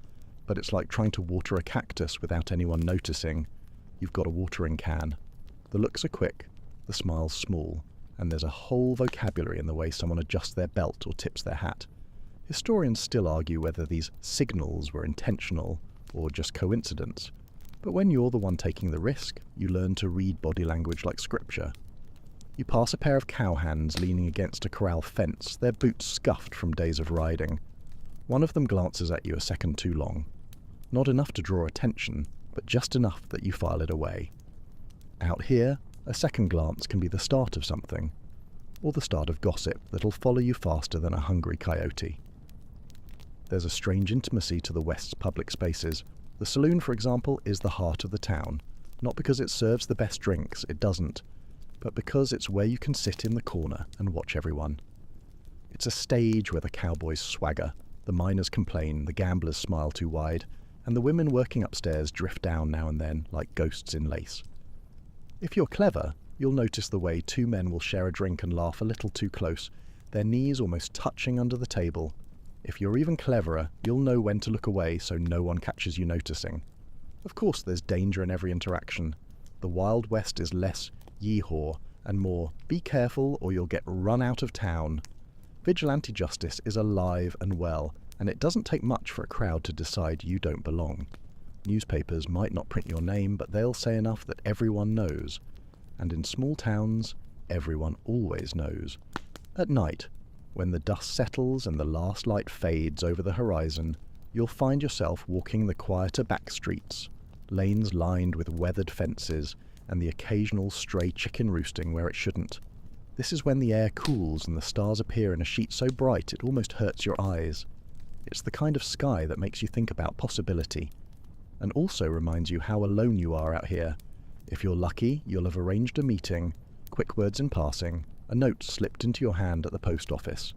but it's like trying to water a cactus without anyone noticing. You've got a watering can. The looks are quick, the smile's small, and there's a whole vocabulary in the way someone adjusts their belt or tips their hat. Historians still argue whether these signals were intentional or just coincidence, but when you're the one taking the risk, you learn to read body language like scripture. You pass a pair of cowhands leaning against a corral fence, their boots scuffed from days of riding. One of them glances at you a second too long. Not enough to draw attention, but just enough that you file it away. Out here, a second glance can be the start of something, or the start of gossip that'll follow you faster than a hungry coyote. There's a strange intimacy to the West's public spaces. The saloon, for example, is the heart of the town, not because it serves the best drinks, it doesn't, but because it's where you can sit in the corner and watch everyone. It's a stage where the cowboys swagger, the miners complain, the gamblers smile too wide, and the women working upstairs drift down now and then like ghosts in lace. If you're clever, you'll notice the way two men will share a drink and laugh a little too close, their knees almost touching under the table. If you're even cleverer, you'll know when to look away so no one catches you noticing. Of course there's danger in every interaction. The Wild West is less yee-haw and more be careful or you'll get run out of town. Vigilante justice is alive and well, and it doesn't take much for a crowd to decide you don't belong. Newspapers might not print your name, but they'll say enough that everyone knows. And in small towns, everyone always knows. At night, when the dust settles and the last light fades over the horizon, you'll find yourself walking the quieter back streets, lanes lined with weathered fences, and the occasional stray chicken roosting where it shouldn't. This is when the air cools and the stars appear in a sheet so bright it almost hurts your eyes. It's the kind of sky that makes you think about possibility, and also reminds you how alone you are out here. If you're lucky, you'll have arranged a meeting, quick words in passing, a note slipped into your hand at the post office.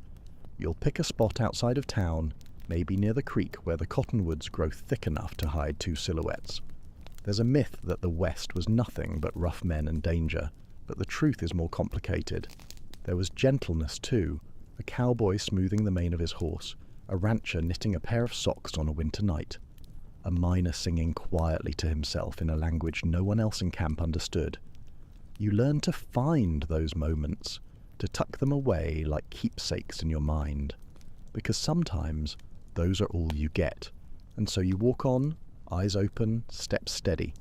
You'll pick a spot outside of town, maybe near the creek where the cottonwoods grow thick enough to hide two silhouettes. There's a myth that the West was nothing but rough men and danger, but the truth is more complicated. There was gentleness too, a cowboy smoothing the mane of his horse, a rancher knitting a pair of socks on a winter night, a miner singing quietly to himself in a language no one else in camp understood. You learn to find those moments, to tuck them away like keepsakes in your mind, because sometimes those are all you get, and so you walk on, eyes open, steps steady.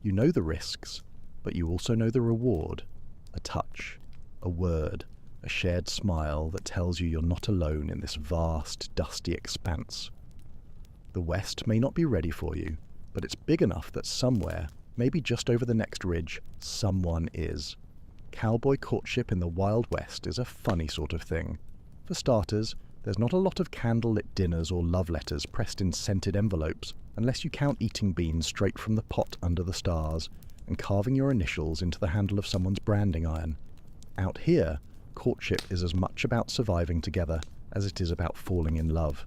You know the risks, but you also know the reward. A touch, a word, a shared smile that tells you you're not alone in this vast, dusty expanse. The West may not be ready for you, but it's big enough that somewhere, maybe just over the next ridge, someone is. Cowboy courtship in the Wild West is a funny sort of thing. For starters, there's not a lot of candlelit dinners or love letters pressed in scented envelopes, unless you count eating beans straight from the pot under the stars and carving your initials into the handle of someone's branding iron. Out here, courtship is as much about surviving together as it is about falling in love.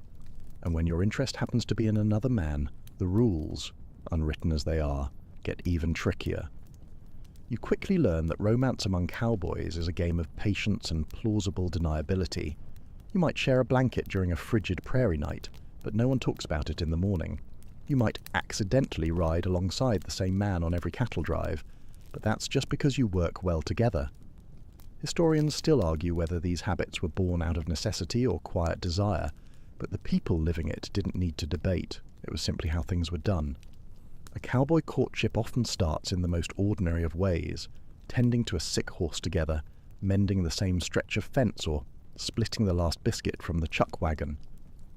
And when your interest happens to be in another man, the rules, unwritten as they are, get even trickier. You quickly learn that romance among cowboys is a game of patience and plausible deniability. You might share a blanket during a frigid prairie night, but no one talks about it in the morning. You might accidentally ride alongside the same man on every cattle drive, but that's just because you work well together. Historians still argue whether these habits were born out of necessity or quiet desire, but the people living it didn't need to debate. It was simply how things were done. A cowboy courtship often starts in the most ordinary of ways, tending to a sick horse together, mending the same stretch of fence, or splitting the last biscuit from the chuck wagon.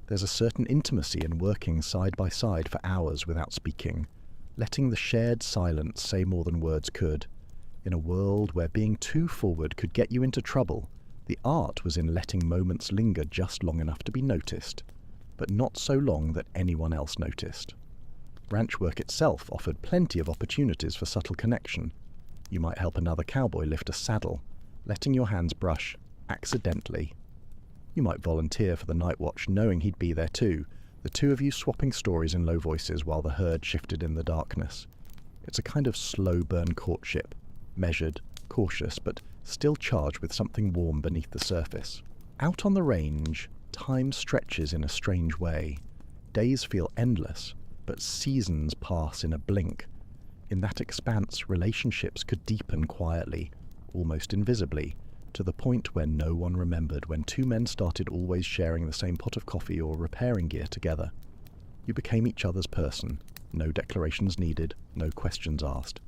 There's a certain intimacy in working side by side for hours without speaking, letting the shared silence say more than words could. In a world where being too forward could get you into trouble, the art was in letting moments linger just long enough to be noticed, but not so long that anyone else noticed. Ranch work itself offered plenty of opportunities for subtle connection. You might help another cowboy lift a saddle, letting your hands brush, accidentally. You might volunteer for the night watch knowing he'd be there too, the two of you swapping stories in low voices while the herd shifted in the darkness. It's a kind of slow burn courtship, measured, cautious, but still charged with something warm beneath the surface. Out on the range, time stretches in a strange way. Days feel endless, but seasons pass in a blink. In that expanse, relationships could deepen quietly, almost invisibly, to the point where no one remembered when two men started always sharing the same pot of coffee or repairing gear together. You became each other's person, no declarations needed, no questions asked.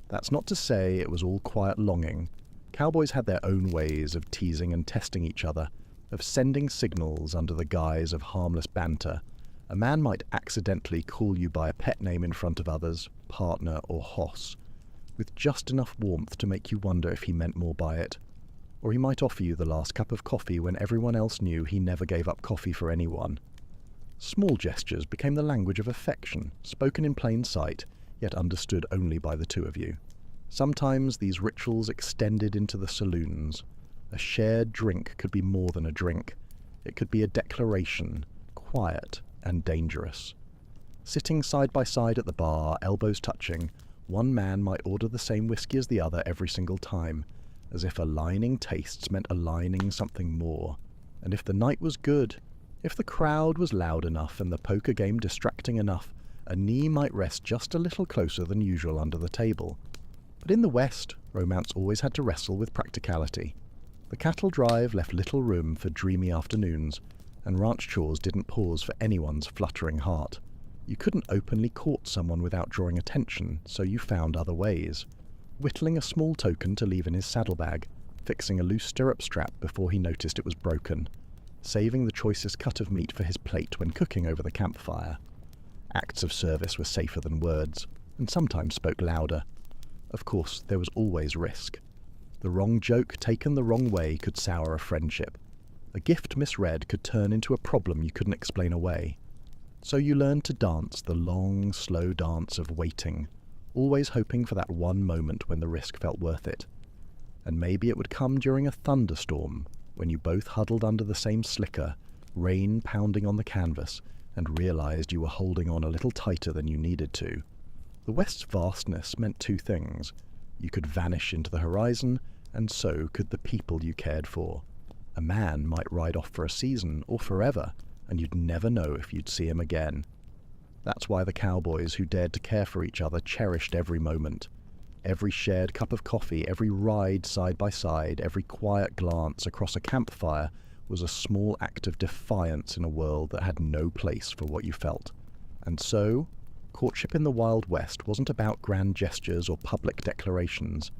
That's not to say it was all quiet longing. Cowboys had their own ways of teasing and testing each other, of sending signals under the guise of harmless banter. A man might accidentally call you by a pet name in front of others, partner or hoss, with just enough warmth to make you wonder if he meant more by it. Or he might offer you the last cup of coffee when everyone else knew he never gave up coffee for anyone. Small gestures became the language of affection, spoken in plain sight, yet understood only by the two of you. Sometimes these rituals extended into the saloons. A shared drink could be more than a drink. It could be a declaration, quiet and dangerous. Sitting side by side at the bar, elbows touching, one man might order the same whiskey as the other every single time, as if aligning tastes meant aligning something more. And if the night was good, if the crowd was loud enough and the poker game distracting enough, a knee might rest just a little closer than usual under the table. But in the West, romance always had to wrestle with practicality. The cattle drive left little room for dreamy afternoons, and ranch chores didn't pause for anyone's fluttering heart. You couldn't openly court someone without drawing attention, so you found other ways. Whittling a small token to leave in his saddlebag, fixing a loose stirrup strap before he noticed it was broken, saving the choicest cut of meat for his plate when cooking over the campfire. Acts of service were safer than words, and sometimes spoke louder. Of course, there was always risk. The wrong joke taken the wrong way could sour a friendship. A gift misread could turn into a problem you couldn't explain away. So you learned to dance the long, slow dance of waiting, always hoping for that one moment when the risk felt worth it. And maybe it would come during a thunderstorm, when you both huddled under the same slicker, rain pounding on the canvas, and realized you were holding on a little tighter than you needed to. The West's vastness meant two things. You could vanish into the horizon, and so could the people you cared for. A man might ride off for a season, or forever, and you'd never know if you'd see him again. That's why the cowboys who dared to care for each other cherished every moment. Every shared cup of coffee, every ride side by side, every quiet glance across a campfire was a small act of defiance in a world that had no place for what you felt. And so, Courtship in the Wild West wasn't about grand gestures or public declarations.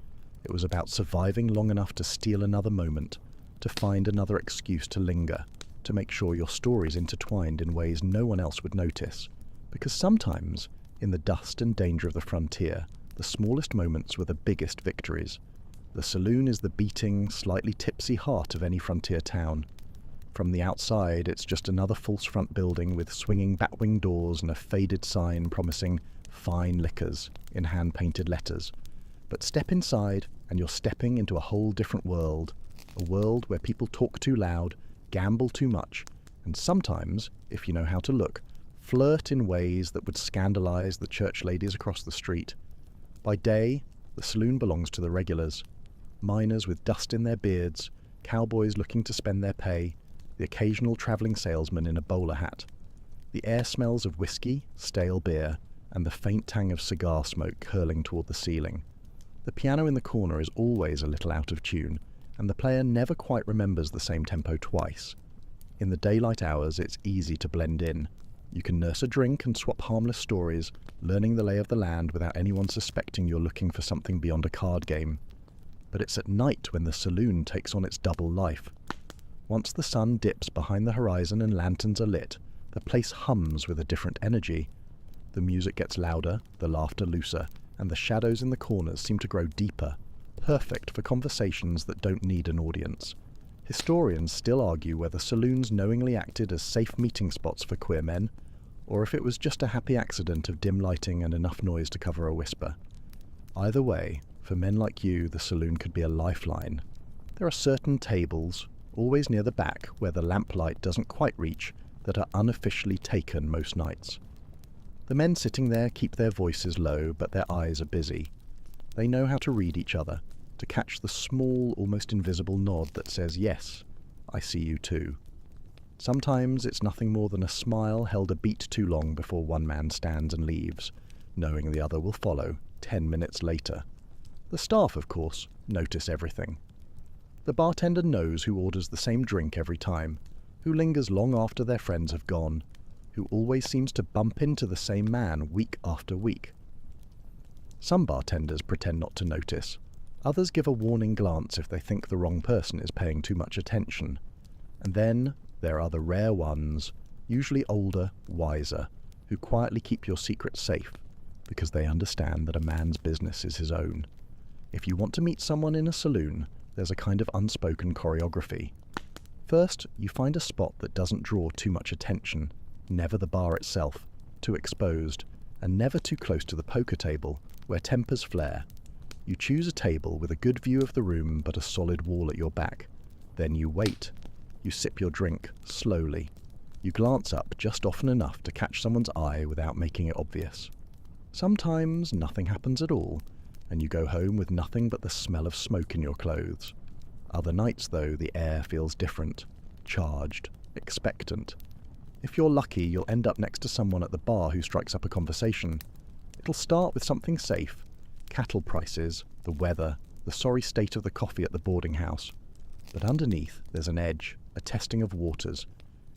It was about surviving long enough to steal another moment, to find another excuse to linger, to make sure your story's intertwined in ways no one else would notice. Because sometimes, in the dust and danger of the frontier, the smallest moments were the biggest victories. The saloon is the beating, slightly tipsy heart of any frontier town. From the outside, it's just another false front building with swinging batwing doors and a faded sign promising fine liquors in hand-painted letters. But step inside, and you're stepping into a whole different world. A world where people talk too loud, gamble too much, and sometimes, if you know how to look, flirt in ways that would scandalize the church ladies across the street. By day, the saloon belongs to the regulars. Miners with dust in their beards, cowboys looking to spend their pay, the occasional travelling salesman in a bowler hat. The air smells of whiskey, stale beer, and the faint tang of cigar smoke curling toward the ceiling. The piano in the corner is always a little out of tune, and the player never quite remembers the same tempo twice. In the daylight hours, it's easy to blend in. You can nurse a drink and swap harmless stories, learning the lay of the land without anyone suspecting you're looking for something beyond a card game. But it's at night when the saloon takes on its double life. Once the sun dips behind the horizon and lanterns are lit, the place hums with a different energy. The music gets louder, the laughter looser, and the shadows in the corners seem to grow deeper, perfect for conversations that don't need an audience. Historians still argue whether saloons knowingly acted as safe meeting spots for queer men, or if it was just a happy accident of dim lighting and enough noise to cover a whisper. Either way, for men like you, the saloon could be a lifeline. There are certain tables, always near the back where the lamplight doesn't quite reach, that are unofficially taken most nights. The men sitting there keep their voices low, but their eyes are busy. They know how to read each other, to catch the small, almost invisible nod that says, "Yes, I see you too." Sometimes it's nothing more than a smile held a beat too long before one man stands and leaves, knowing the other will follow 10 minutes later. The staff, of course, notice everything. The bartender knows who orders the same drink every time, who lingers long after their friends have gone, who always seems to bump into the same man week after week. Some bartenders pretend not to notice. Others give a warning glance if they think the wrong person is paying too much attention. And then there are the rare ones, usually older, wiser, who quietly keep your secrets safe, because they understand that a man's business is his own. If you want to meet someone in a saloon, there's a kind of unspoken choreography. First, you find a spot that doesn't draw too much attention, never the bar itself, too exposed, and never too close to the poker table, where tempers flare. You choose a table with a good view of the room but a solid wall at your back. Then you wait. You sip your drink, slowly. You glance up just often enough to catch someone's eye without making it obvious. Sometimes nothing happens at all, and you go home with nothing but the smell of smoke in your clothes. Other nights, though, the air feels different, charged, expectant. If you're lucky, you'll end up next to someone at the bar who strikes up a conversation. It'll start with something safe: cattle prices, the weather, the sorry state of the coffee at the boarding house. But underneath, there's an edge, a testing of waters.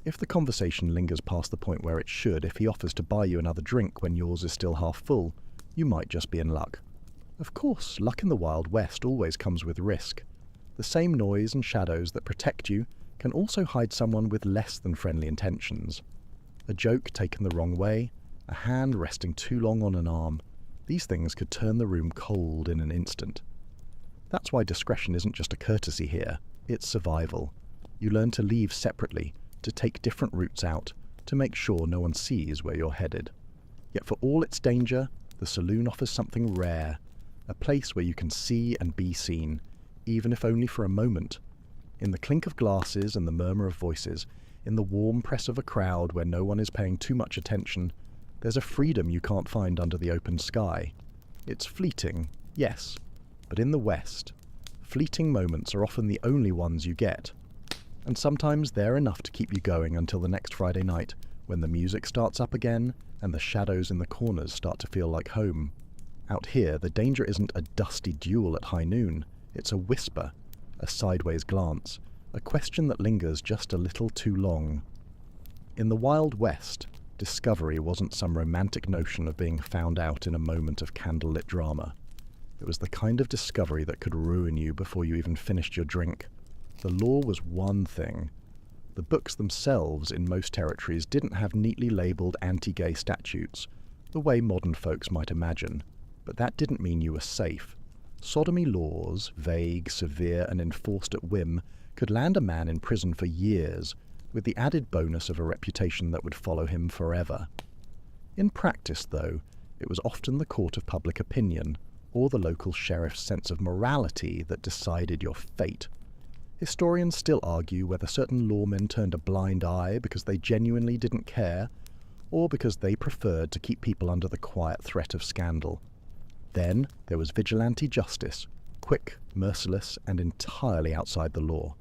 If the conversation lingers past the point where it should, if he offers to buy you another drink when yours is still half full, you might just be in luck. Of course, luck in the Wild West always comes with risk. The same noise and shadows that protect you can also hide someone with less than friendly intentions. A joke taken the wrong way, a hand resting too long on an arm. These things could turn the room cold in an instant. That's why discretion isn't just a courtesy here, it's survival. You learn to leave separately, to take different routes out, to make sure no one sees where you're headed. Yet for all its danger, the saloon offers something rare, a place where you can see and be seen, even if only for a moment. In the clink of glasses and the murmur of voices, in the warm press of a crowd where no one is paying too much attention, there's a freedom you can't find under the open sky. It's fleeting, yes, but in the West, fleeting moments are often the only ones you get. And sometimes they're enough to keep you going until the next Friday night, when the music starts up again and the shadows in the corners start to feel like home. Out here, the danger isn't a dusty duel at high noon. It's a whisper, a sideways glance, a question that lingers just a little too long. In the Wild West, discovery wasn't some romantic notion of being found out in a moment of candlelit drama. It was the kind of discovery that could ruin you before you even finished your drink. The law was one thing. The books themselves in most territories didn't have neatly labelled anti-gay statutes, the way modern folks might imagine, but that didn't mean you were safe. Sodomy laws, vague, severe, and enforced at whim, could land a man in prison for years, with the added bonus of a reputation that would follow him forever. In practice, though, it was often the court of public opinion, or the local sheriff's sense of morality that decided your fate. Historians still argue whether certain lawmen turned a blind eye because they genuinely didn't care, or because they preferred to keep people under the quiet threat of scandal. Then there was vigilante justice, quick, merciless, and entirely outside the law.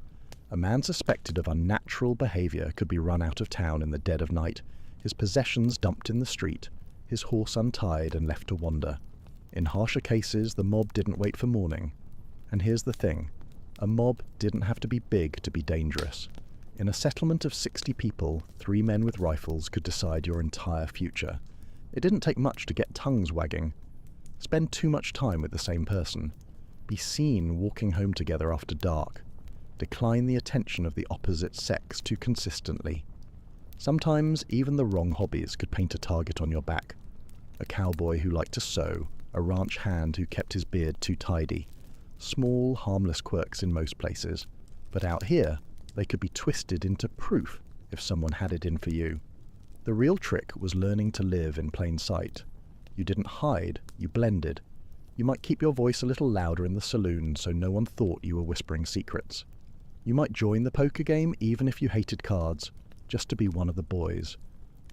A man suspected of unnatural behaviour could be run out of town in the dead of night, his possessions dumped in the street, his horse untied and left to wander. In harsher cases, the mob didn't wait for morning. And here's the thing. A mob didn't have to be big to be dangerous. In a settlement of 60 people, 3 men with rifles could decide your entire future. It didn't take much to get tongues wagging. Spend too much time with the same person. Be seen walking home together after dark. Decline the attention of the opposite sex too consistently. Sometimes even the wrong hobbies could paint a target on your back. A cowboy who liked to sew, a ranch hand who kept his beard too tidy. Small, harmless quirks in most places, but out here, they could be twisted into proof if someone had it in for you. The real trick was learning to live in plain sight. You didn't hide, you blended. You might keep your voice a little louder in the saloon so no one thought you were whispering secrets. You might join the poker game even if you hated cards, just to be one of the boys.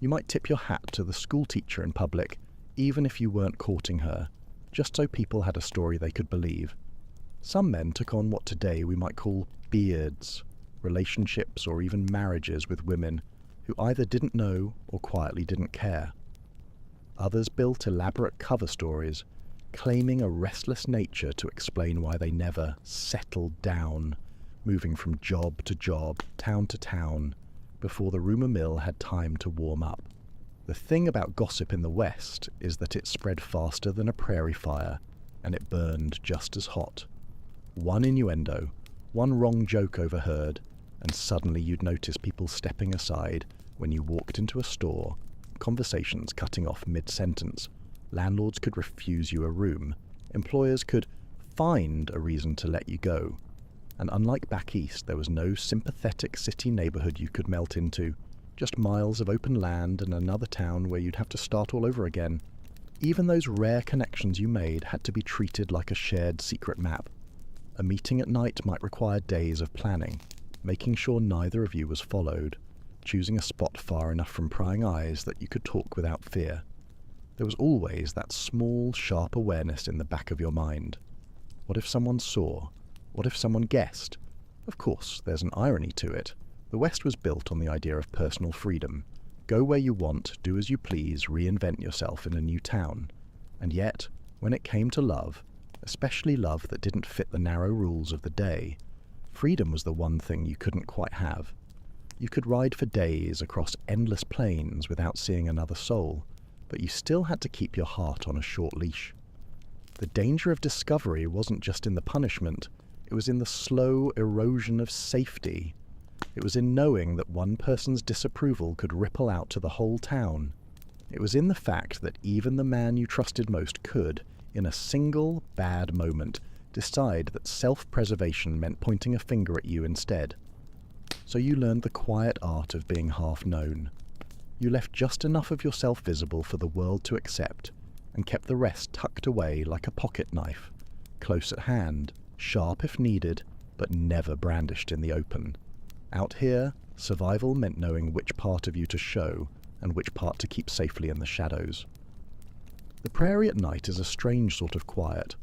You might tip your hat to the school teacher in public, even if you weren't courting her, just so people had a story they could believe. Some men took on what today we might call beards, relationships or even marriages with women who either didn't know or quietly didn't care. Others built elaborate cover stories, claiming a restless nature to explain why they never settled down, moving from job to job, town to town, before the rumour mill had time to warm up. The thing about gossip in the West is that it spread faster than a prairie fire, and it burned just as hot. One innuendo, one wrong joke overheard, and suddenly you'd notice people stepping aside when you walked into a store, conversations cutting off mid-sentence. Landlords could refuse you a room. Employers could find a reason to let you go. And unlike back east, there was no sympathetic city neighbourhood you could melt into, just miles of open land and another town where you'd have to start all over again. Even those rare connections you made had to be treated like a shared secret map. A meeting at night might require days of planning, making sure neither of you was followed, choosing a spot far enough from prying eyes that you could talk without fear. There was always that small, sharp awareness in the back of your mind. What if someone saw? What if someone guessed? Of course, there's an irony to it. The West was built on the idea of personal freedom. Go where you want, do as you please, reinvent yourself in a new town. And yet, when it came to love, especially love that didn't fit the narrow rules of the day, freedom was the one thing you couldn't quite have. You could ride for days across endless plains without seeing another soul, but you still had to keep your heart on a short leash. The danger of discovery wasn't just in the punishment, it was in the slow erosion of safety. It was in knowing that one person's disapproval could ripple out to the whole town. It was in the fact that even the man you trusted most could, in a single bad moment, decide that self-preservation meant pointing a finger at you instead. So you learned the quiet art of being half-known. You left just enough of yourself visible for the world to accept, and kept the rest tucked away like a pocket knife, close at hand, sharp if needed, but never brandished in the open. Out here, survival meant knowing which part of you to show, and which part to keep safely in the shadows. The prairie at night is a strange sort of quiet,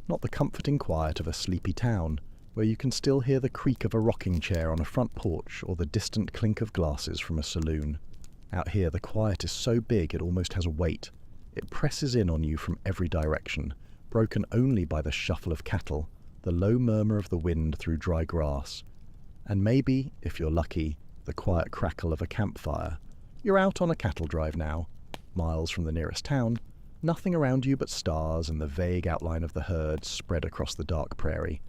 not the comforting quiet of a sleepy town, where you can still hear the creak of a rocking chair on a front porch or the distant clink of glasses from a saloon. Out here the quiet is so big it almost has weight. It presses in on you from every direction, broken only by the shuffle of cattle, the low murmur of the wind through dry grass, and maybe, if you're lucky, the quiet crackle of a campfire, You're out on a cattle drive now, miles from the nearest town, nothing around you but stars and the vague outline of the herd spread across the dark prairie.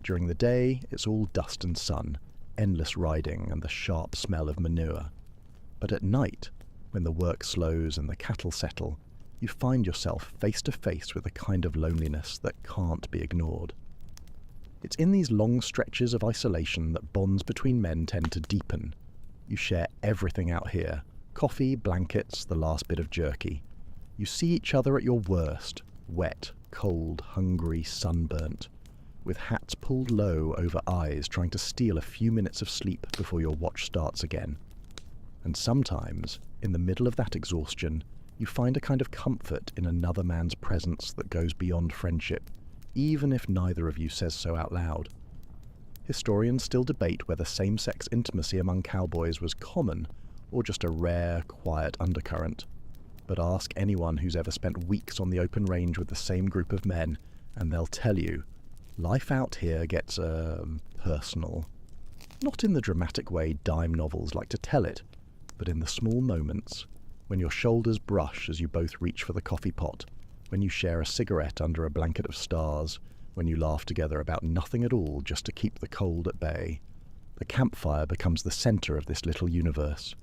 During the day, it's all dust and sun, endless riding and the sharp smell of manure. But at night, when the work slows and the cattle settle, you find yourself face to face with a kind of loneliness that can't be ignored. It's in these long stretches of isolation that bonds between men tend to deepen. You share everything out here: coffee, blankets, the last bit of jerky. You see each other at your worst, wet, cold, hungry, sunburnt, with hats pulled low over eyes trying to steal a few minutes of sleep before your watch starts again. And sometimes, in the middle of that exhaustion, you find a kind of comfort in another man's presence that goes beyond friendship, even if neither of you says so out loud. Historians still debate whether same-sex intimacy among cowboys was common or just a rare, quiet undercurrent. But ask anyone who's ever spent weeks on the open range with the same group of men, and they'll tell you, life out here gets, personal. Not in the dramatic way dime novels like to tell it, but in the small moments, when your shoulders brush as you both reach for the coffee pot, when you share a cigarette under a blanket of stars, when you laugh together about nothing at all just to keep the cold at bay. The campfire becomes the center of this little universe.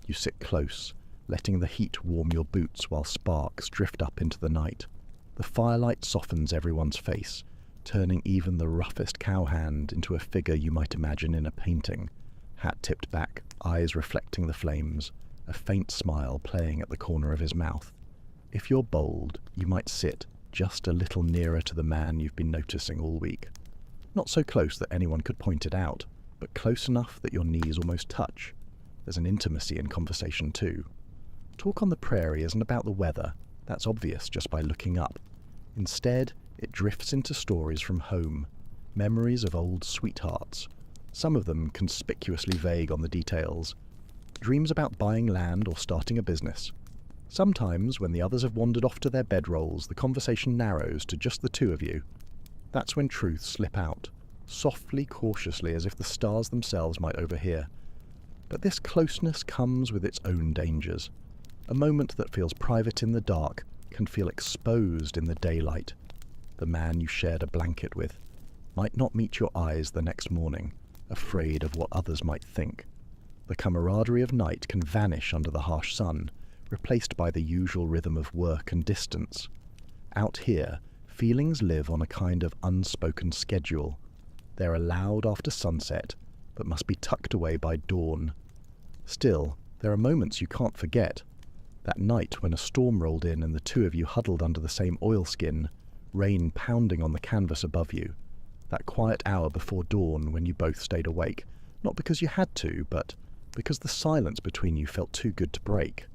You sit close, letting the heat warm your boots while sparks drift up into the night. The firelight softens everyone's face, turning even the roughest cowhand into a figure you might imagine in a painting, hat tipped back, eyes reflecting the flames, a faint smile playing at the corner of his mouth. If you're bold, you might sit just a little nearer to the man you've been noticing all week. Not so close that anyone could point it out, but close enough that your knees almost touch. There's an intimacy in conversation too. Talk on the prairie isn't about the weather, that's obvious just by looking up. Instead, it drifts into stories from home, memories of old sweethearts, some of them conspicuously vague on the details, dreams about buying land or starting a business. Sometimes, when the others have wandered off to their bedrolls, the conversation narrows to just the two of you. That's when truths slip out, softly, cautiously, as if the stars themselves might overhear. But this closeness comes with its own dangers. A moment that feels private in the dark can feel exposed in the daylight. The man you shared a blanket with might not meet your eyes the next morning, afraid of what others might think. The camaraderie of night can vanish under the harsh sun, replaced by the usual rhythm of work and distance. Out here, feelings live on a kind of unspoken schedule. They're allowed after sunset, but must be tucked away by dawn. Still, there are moments you can't forget. That night when a storm rolled in and the two of you huddled under the same oilskin, rain pounding on the canvas above you. That quiet hour before dawn when you both stayed awake, not because you had to, but because the silence between you felt too good to break.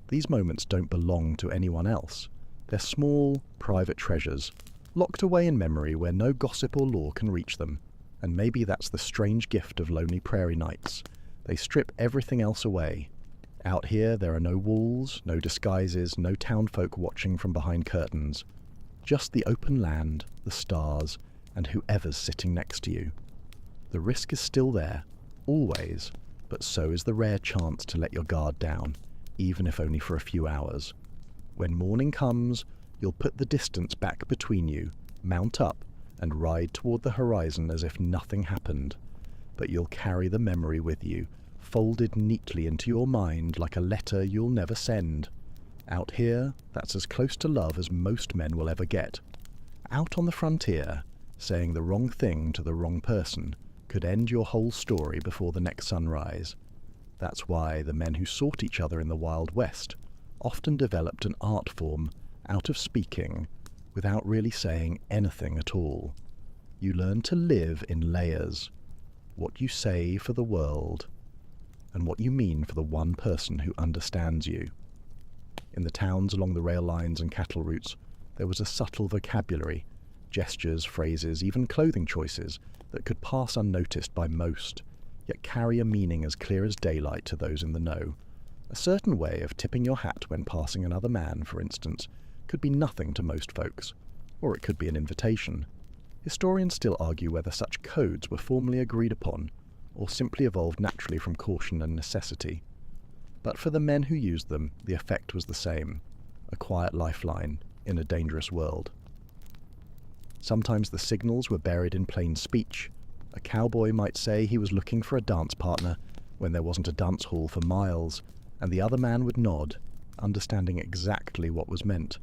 These moments don't belong to anyone else. They're small, private treasures, locked away in memory where no gossip or law can reach them. And maybe that's the strange gift of lonely prairie nights. They strip everything else away. Out here there are no walls, no disguises, no townfolk watching from behind curtains. Just the open land, the stars, and whoever's sitting next to you. The risk is still there, always, but so is the rare chance to let your guard down, even if only for a few hours. When morning comes, you'll put the distance back between you, mount up, and ride toward the horizon as if nothing happened. But you'll carry the memory with you, folded neatly into your mind like a letter you'll never send. Out here, that's as close to love as most men will ever get. Out on the frontier, saying the wrong thing to the wrong person could end your whole story before the next sunrise. That's why the men who sought each other in the Wild West often developed an art form out of speaking without really saying anything at all. You learn to live in layers. What you say for the world, and what you mean for the one person who understands you. In the towns along the rail lines and cattle routes, there was a subtle vocabulary, gestures, phrases, even clothing choices that could pass unnoticed by most, yet carry a meaning as clear as daylight to those in the know. A certain way of tipping your hat when passing another man, for instance, could be nothing to most folks, or it could be an invitation. Historians still argue whether such codes were formally agreed upon, or simply evolved naturally from caution and necessity. But for the men who used them, the effect was the same: a quiet lifeline in a dangerous world. Sometimes the signals were buried in plain speech. A cowboy might say he was looking for a dance partner when there wasn't a dance hall for miles, and the other man would nod, understanding exactly what was meant.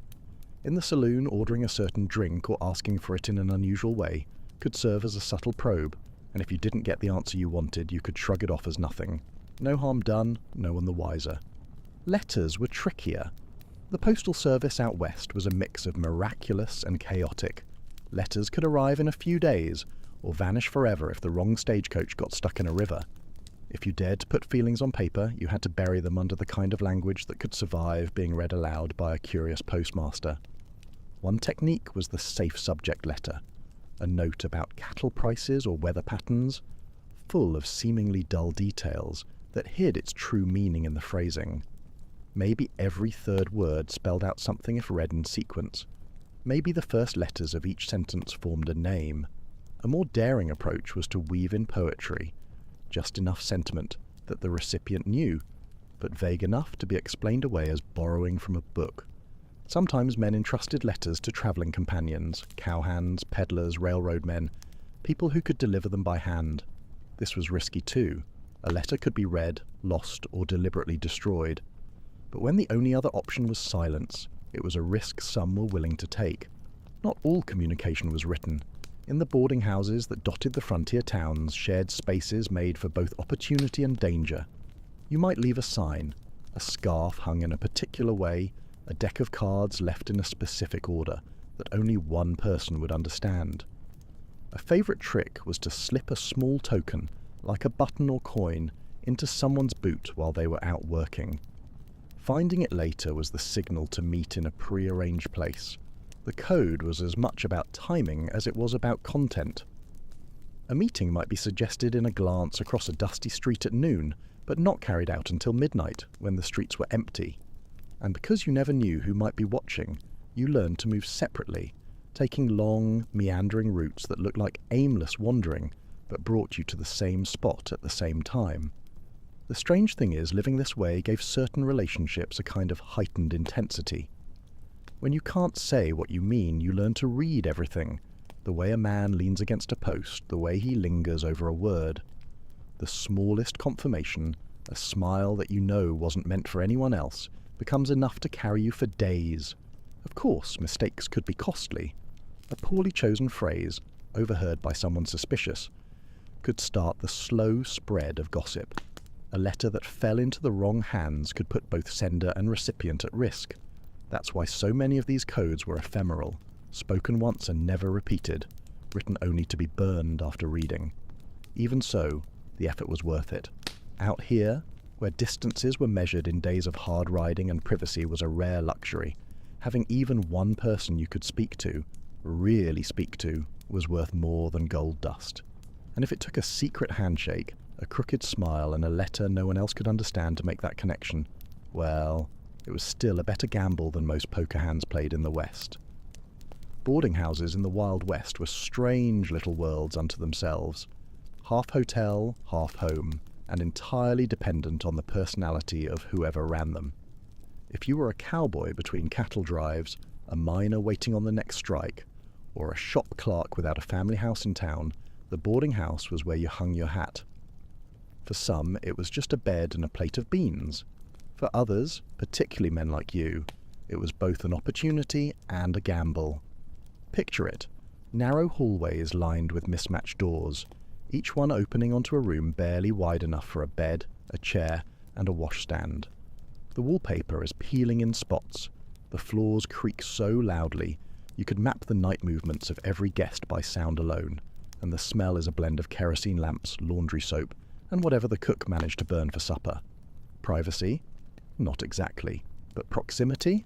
In the saloon, ordering a certain drink or asking for it in an unusual way could serve as a subtle probe, and if you didn't get the answer you wanted, you could shrug it off as nothing. No harm done, no one the wiser. Letters were trickier. The postal service out west was a mix of miraculous and chaotic. Letters could arrive in a few days, or vanish forever if the wrong stagecoach got stuck in a river. If you dared to put feelings on paper, you had to bury them under the kind of language that could survive being read aloud by a curious postmaster. One technique was the safe subject letter, a note about cattle prices or weather patterns, full of seemingly dull details that hid its true meaning in the phrasing. Maybe every third word spelled out something if read in sequence. Maybe the first letters of each sentence formed a name. A more daring approach was to weave in poetry, just enough sentiment that the recipient knew, but vague enough to be explained away as borrowing from a book. Sometimes men entrusted letters to travelling companions, cowhands, peddlers, railroad men, people who could deliver them by hand. This was risky too. A letter could be read, lost, or deliberately destroyed. But when the only other option was silence, it was a risk some were willing to take. Not all communication was written. In the boarding houses that dotted the frontier towns, shared spaces made for both opportunity and danger. You might leave a sign, a scarf hung in a particular way, a deck of cards left in a specific order that only one person would understand. A favourite trick was to slip a small token, like a button or coin, into someone's boot while they were out working. Finding it later was the signal to meet in a pre-arranged place. The code was as much about timing as it was about content. A meeting might be suggested in a glance across a dusty street at noon, but not carried out until midnight, when the streets were empty. And because you never knew who might be watching, you learned to move separately, taking long, meandering routes that looked like aimless wandering, but brought you to the same spot at the same time. The strange thing is, living this way gave certain relationships a kind of heightened intensity. When you can't say what you mean, you learn to read everything, the way a man leans against a post, the way he lingers over a word. The smallest confirmation, a smile that you know wasn't meant for anyone else, becomes enough to carry you for days. Of course, mistakes could be costly. A poorly chosen phrase, overheard by someone suspicious, could start the slow spread of gossip. A letter that fell into the wrong hands could put both sender and recipient at risk. That's why so many of these codes were ephemeral, spoken once and never repeated, written only to be burned after reading. Even so, the effort was worth it. Out here, where distances were measured in days of hard riding and privacy was a rare luxury, having even one person you could speak to, really speak to, was worth more than gold dust. And if it took a secret handshake, a crooked smile, and a letter no one else could understand to make that connection, well, it was still a better gamble than most poker hands played in the West. Boarding houses in the Wild West were strange little worlds unto themselves, half hotel, half home, and entirely dependent on the personality of whoever ran them. If you were a cowboy between cattle drives, a miner waiting on the next strike, or a shop clerk without a family house in town, the boarding house was where you hung your hat. For some, it was just a bed and a plate of beans. For others, particularly men like you, it was both an opportunity and a gamble. Picture it: narrow hallways lined with mismatched doors, each one opening onto a room barely wide enough for a bed, a chair, and a washstand. The wallpaper is peeling in spots. The floors creak so loudly you could map the night movements of every guest by sound alone, and the smell is a blend of kerosene lamps, laundry soap, and whatever the cook managed to burn for supper. Privacy? Not exactly. But proximity?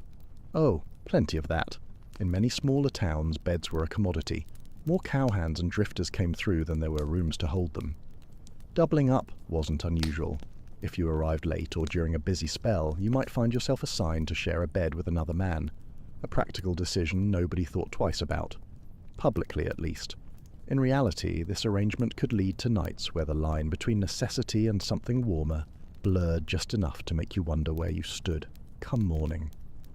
Oh, plenty of that. In many smaller towns, beds were a commodity. More cowhands and drifters came through than there were rooms to hold them. Doubling up wasn't unusual. If you arrived late or during a busy spell, you might find yourself assigned to share a bed with another man. A practical decision nobody thought twice about. Publicly, at least. In reality, this arrangement could lead to nights where the line between necessity and something warmer blurred just enough to make you wonder where you stood, come morning.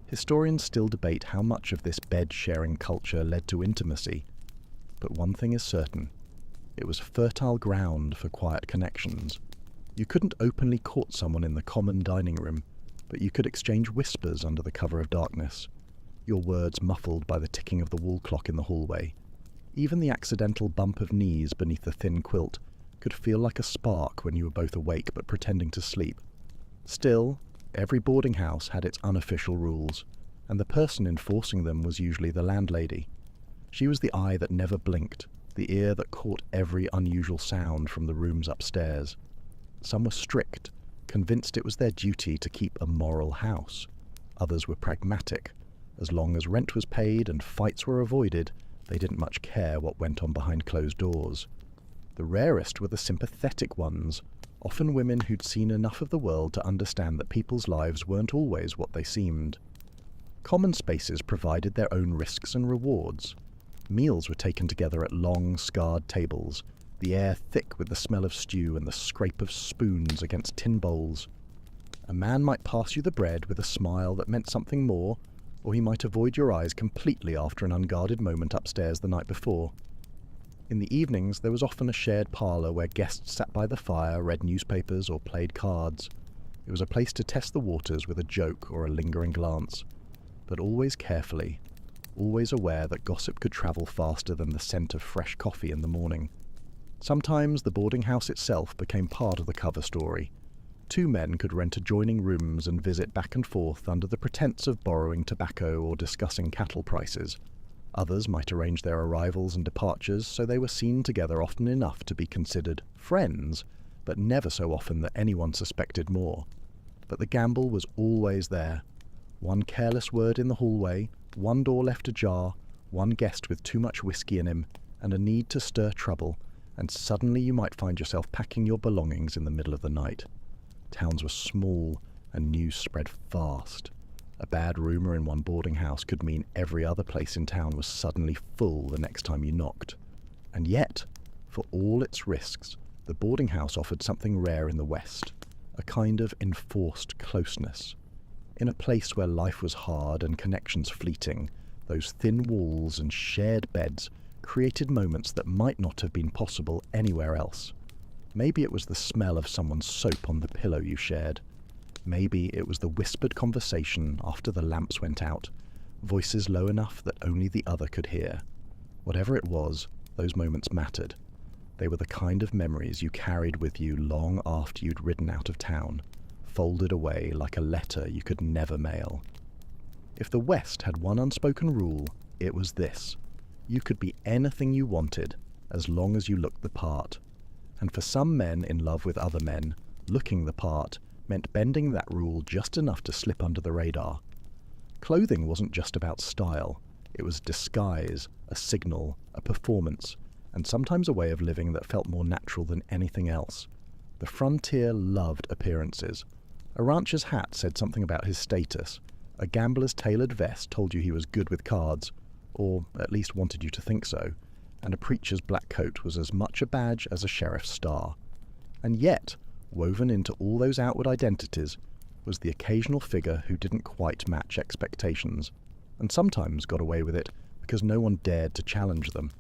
Historians still debate how much of this bed-sharing culture led to intimacy, but one thing is certain. It was fertile ground for quiet connections. You couldn't openly court someone in the common dining room, but you could exchange whispers under the cover of darkness, your words muffled by the ticking of the wall clock in the hallway. Even the accidental bump of knees beneath the thin quilt could feel like a spark when you were both awake but pretending to sleep. Still, every boarding house had its unofficial rules, and the person enforcing them was usually the landlady. She was the eye that never blinked, the ear that caught every unusual sound from the rooms upstairs. Some were strict, convinced it was their duty to keep a moral house. Others were pragmatic. As long as rent was paid and fights were avoided, they didn't much care what went on behind closed doors. The rarest were the sympathetic ones, often women who'd seen enough of the world to understand that people's lives weren't always what they seemed. Common spaces provided their own risks and rewards. Meals were taken together at long, scarred tables, the air thick with the smell of stew and the scrape of spoons against tin bowls. A man might pass you the bread with a smile that meant something more, or he might avoid your eyes completely after an unguarded moment upstairs the night before. In the evenings, there was often a shared parlour where guests sat by the fire, read newspapers, or played cards. It was a place to test the waters with a joke or a lingering glance, but always carefully, always aware that gossip could travel faster than the scent of fresh coffee in the morning. Sometimes the boarding house itself became part of the cover story. Two men could rent adjoining rooms and visit back and forth under the pretense of borrowing tobacco or discussing cattle prices. Others might arrange their arrivals and departures so they were seen together often enough to be considered friends, but never so often that anyone suspected more. But the gamble was always there. One careless word in the hallway, one door left ajar, one guest with too much whiskey in him, and a need to stir trouble, and suddenly you might find yourself packing your belongings in the middle of the night. Towns were small, and news spread fast. A bad rumour in one boarding house could mean every other place in town was suddenly full the next time you knocked. And yet, for all its risks, the boarding house offered something rare in the West, a kind of enforced closeness. In a place where life was hard and connections fleeting, those thin walls and shared beds created moments that might not have been possible anywhere else. Maybe it was the smell of someone's soap on the pillow you shared. Maybe it was the whispered conversation after the lamps went out, voices low enough that only the other could hear. Whatever it was, those moments mattered. They were the kind of memories you carried with you long after you'd ridden out of town, folded away like a letter you could never mail. If the West had one unspoken rule, it was this: you could be anything you wanted, as long as you looked the part. And for some men in love with other men, looking the part meant bending that rule just enough to slip under the radar. Clothing wasn't just about style. It was disguise, a signal, a performance, and sometimes a way of living that felt more natural than anything else. The frontier loved appearances. A rancher's hat said something about his status. A gambler's tailored vest told you he was good with cards, or at least wanted you to think so, and a preacher's black coat was as much a badge as a sheriff's star. And yet, woven into all those outward identities, was the occasional figure who didn't quite match expectations, and sometimes got away with it because no one dared to challenge them.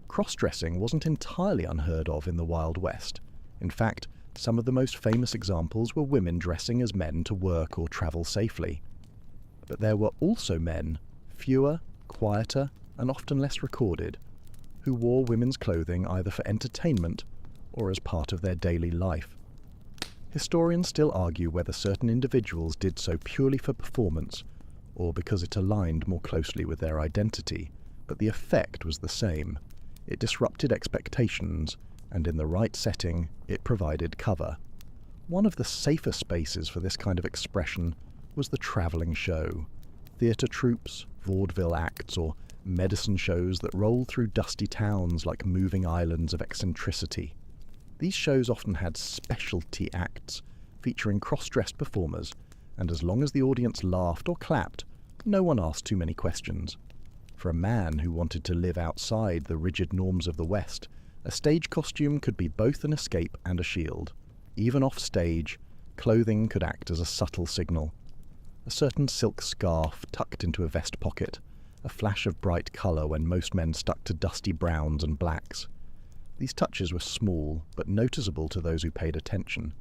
Cross-dressing wasn't entirely unheard of in the Wild West. In fact, some of the most famous examples were women dressing as men to work or travel safely. But there were also men, fewer, quieter, and often less recorded, who wore women's clothing either for entertainment or as part of their daily life. Historians still argue whether certain individuals did so purely for performance or because it aligned more closely with their identity, but the effect was the same. It disrupted expectations, and in the right setting, it provided cover. One of the safer spaces for this kind of expression was the travelling show. Theatre troupes, vaudeville acts, or medicine shows that rolled through dusty towns like moving islands of eccentricity. These shows often had specialty acts featuring cross-dressed performers, and as long as the audience laughed or clapped, no one asked too many questions. For a man who wanted to live outside the rigid norms of the West, a stage costume could be both an escape and a shield. Even off stage, clothing could act as a subtle signal. A certain silk scarf tucked into a vest pocket, a flash of bright colour when most men stuck to dusty browns and blacks. These touches were small, but noticeable to those who paid attention.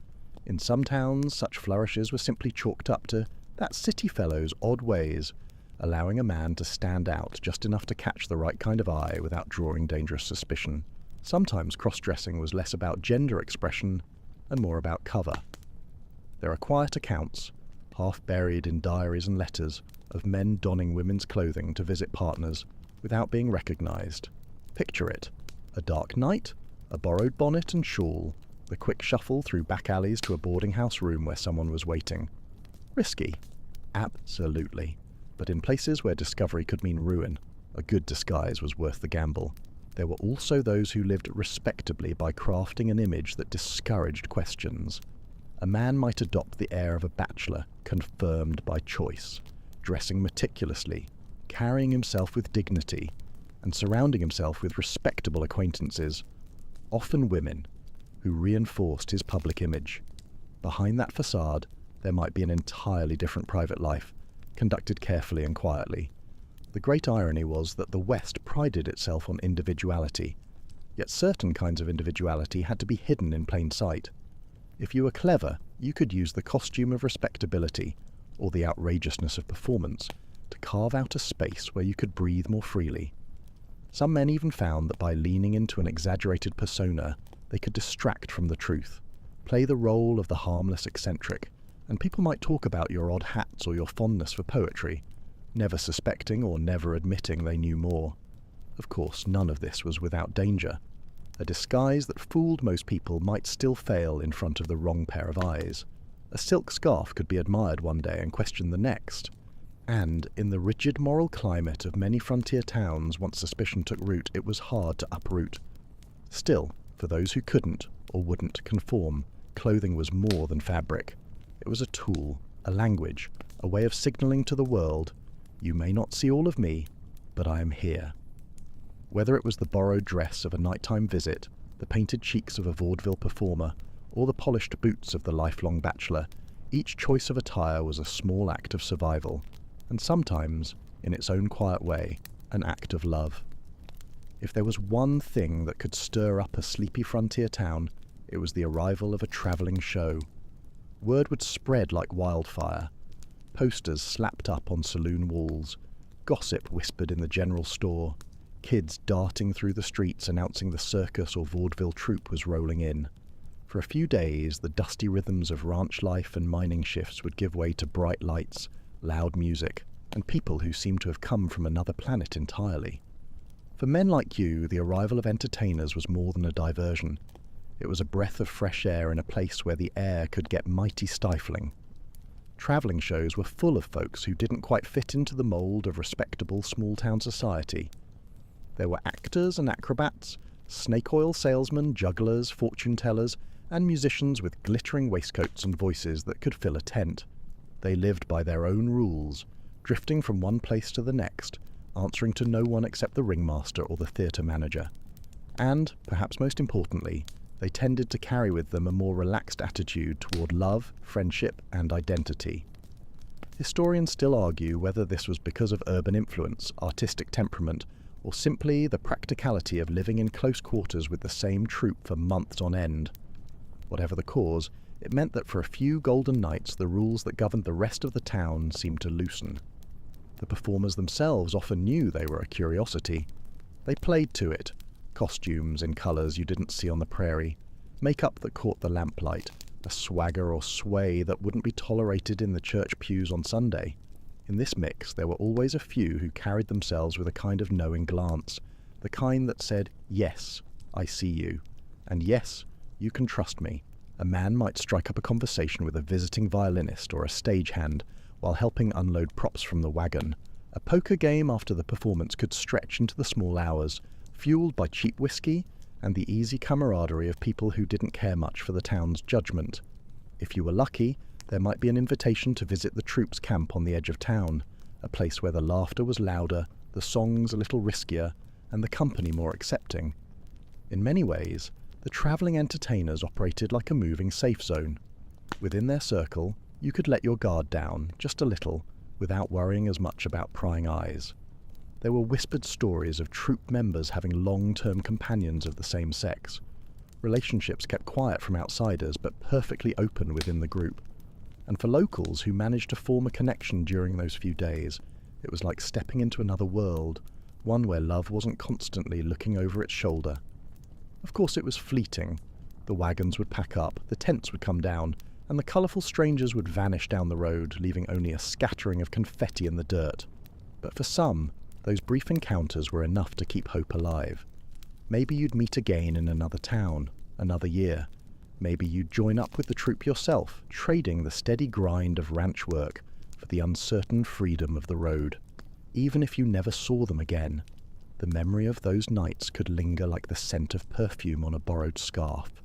In some towns, such flourishes were simply chalked up to that city fellow's odd ways, allowing a man to stand out just enough to catch the right kind of eye without drawing dangerous suspicion. Sometimes cross-dressing was less about gender expression and more about cover. There are quiet accounts, half buried in diaries and letters, of men donning women's clothing to visit partners without being recognised. Picture it: a dark night, a borrowed bonnet and shawl, the quick shuffle through back alleys to a boarding house room where someone was waiting. Risky? Absolutely. But in places where discovery could mean ruin, a good disguise was worth the gamble. There were also those who lived respectably by crafting an image that discouraged questions. A man might adopt the air of a bachelor, confirmed by choice, dressing meticulously, carrying himself with dignity, and surrounding himself with respectable acquaintances, often women, who reinforced his public image. Behind that facade, there might be an entirely different private life, conducted carefully and quietly. The great irony was that the West prided itself on individuality, yet certain kinds of individuality had to be hidden in plain sight. If you were clever, you could use the costume of respectability, or the outrageousness of performance, to carve out a space where you could breathe more freely. Some men even found that by leaning into an exaggerated persona, they could distract from the truth, play the role of the harmless eccentric, and people might talk about your odd hats or your fondness for poetry, never suspecting or never admitting they knew more. Of course, none of this was without danger. A disguise that fooled most people might still fail in front of the wrong pair of eyes. A silk scarf could be admired one day and questioned the next. And, in the rigid moral climate of many frontier towns, once suspicion took root, it was hard to uproot. Still, for those who couldn't or wouldn't conform, clothing was more than fabric. It was a tool, a language, a way of signalling to the world, "You may not see all of me, but I am here." Whether it was the borrowed dress of a nighttime visit, the painted cheeks of a vaudeville performer, or the polished boots of the lifelong bachelor, each choice of attire was a small act of survival, and sometimes, in its own quiet way, an act of love. If there was one thing that could stir up a sleepy frontier town, it was the arrival of a travelling show. Word would spread like wildfire. Posters slapped up on saloon walls, gossip whispered in the general store, kids darting through the streets announcing the circus or vaudeville troupe was rolling in. For a few days, the dusty rhythms of ranch life and mining shifts would give way to bright lights, loud music, and people who seemed to have come from another planet entirely. For men like you, the arrival of entertainers was more than a diversion. It was a breath of fresh air in a place where the air could get mighty stifling. Travelling shows were full of folks who didn't quite fit into the mould of respectable small-town society. There were actors and acrobats, snake oil salesmen, jugglers, fortune-tellers, and musicians with glittering waistcoats and voices that could fill a tent. They lived by their own rules, drifting from one place to the next, answering to no one except the ringmaster or the theatre manager. And, perhaps most importantly, they tended to carry with them a more relaxed attitude toward love, friendship, and identity. Historians still argue whether this was because of urban influence, artistic temperament, or simply the practicality of living in close quarters with the same troupe for months on end. Whatever the cause, it meant that for a few golden nights the rules that governed the rest of the town seemed to loosen. The performers themselves often knew they were a curiosity. They played to it, costumes in colours you didn't see on the prairie, makeup that caught the lamplight, a swagger or sway that wouldn't be tolerated in the church pews on Sunday. In this mix there were always a few who carried themselves with a kind of knowing glance, the kind that said, "Yes, I see you," and "Yes, you can trust me." A man might strike up a conversation with a visiting violinist or a stagehand while helping unload props from the wagon. A poker game after the performance could stretch into the small hours, fueled by cheap whiskey and the easy camaraderie of people who didn't care much for the town's judgment. If you were lucky, there might be an invitation to visit the troops' camp on the edge of town, a place where the laughter was louder, the songs a little riskier, and the company more accepting. In many ways, the travelling entertainers operated like a moving safe zone. Within their circle, you could let your guard down, just a little, without worrying as much about prying eyes. There were whispered stories of troop members having long-term companions of the same sex. Relationships kept quiet from outsiders, but perfectly open within the group. And for locals who managed to form a connection during those few days, it was like stepping into another world, one where love wasn't constantly looking over its shoulder. Of course it was fleeting. The wagons would pack up, the tents would come down, and the colourful strangers would vanish down the road, leaving only a scattering of confetti in the dirt. But for some, those brief encounters were enough to keep hope alive. Maybe you'd meet again in another town, another year. Maybe you'd join up with the troop yourself, trading the steady grind of ranch work for the uncertain freedom of the road. Even if you never saw them again, the memory of those nights could linger like the scent of perfume on a borrowed scarf.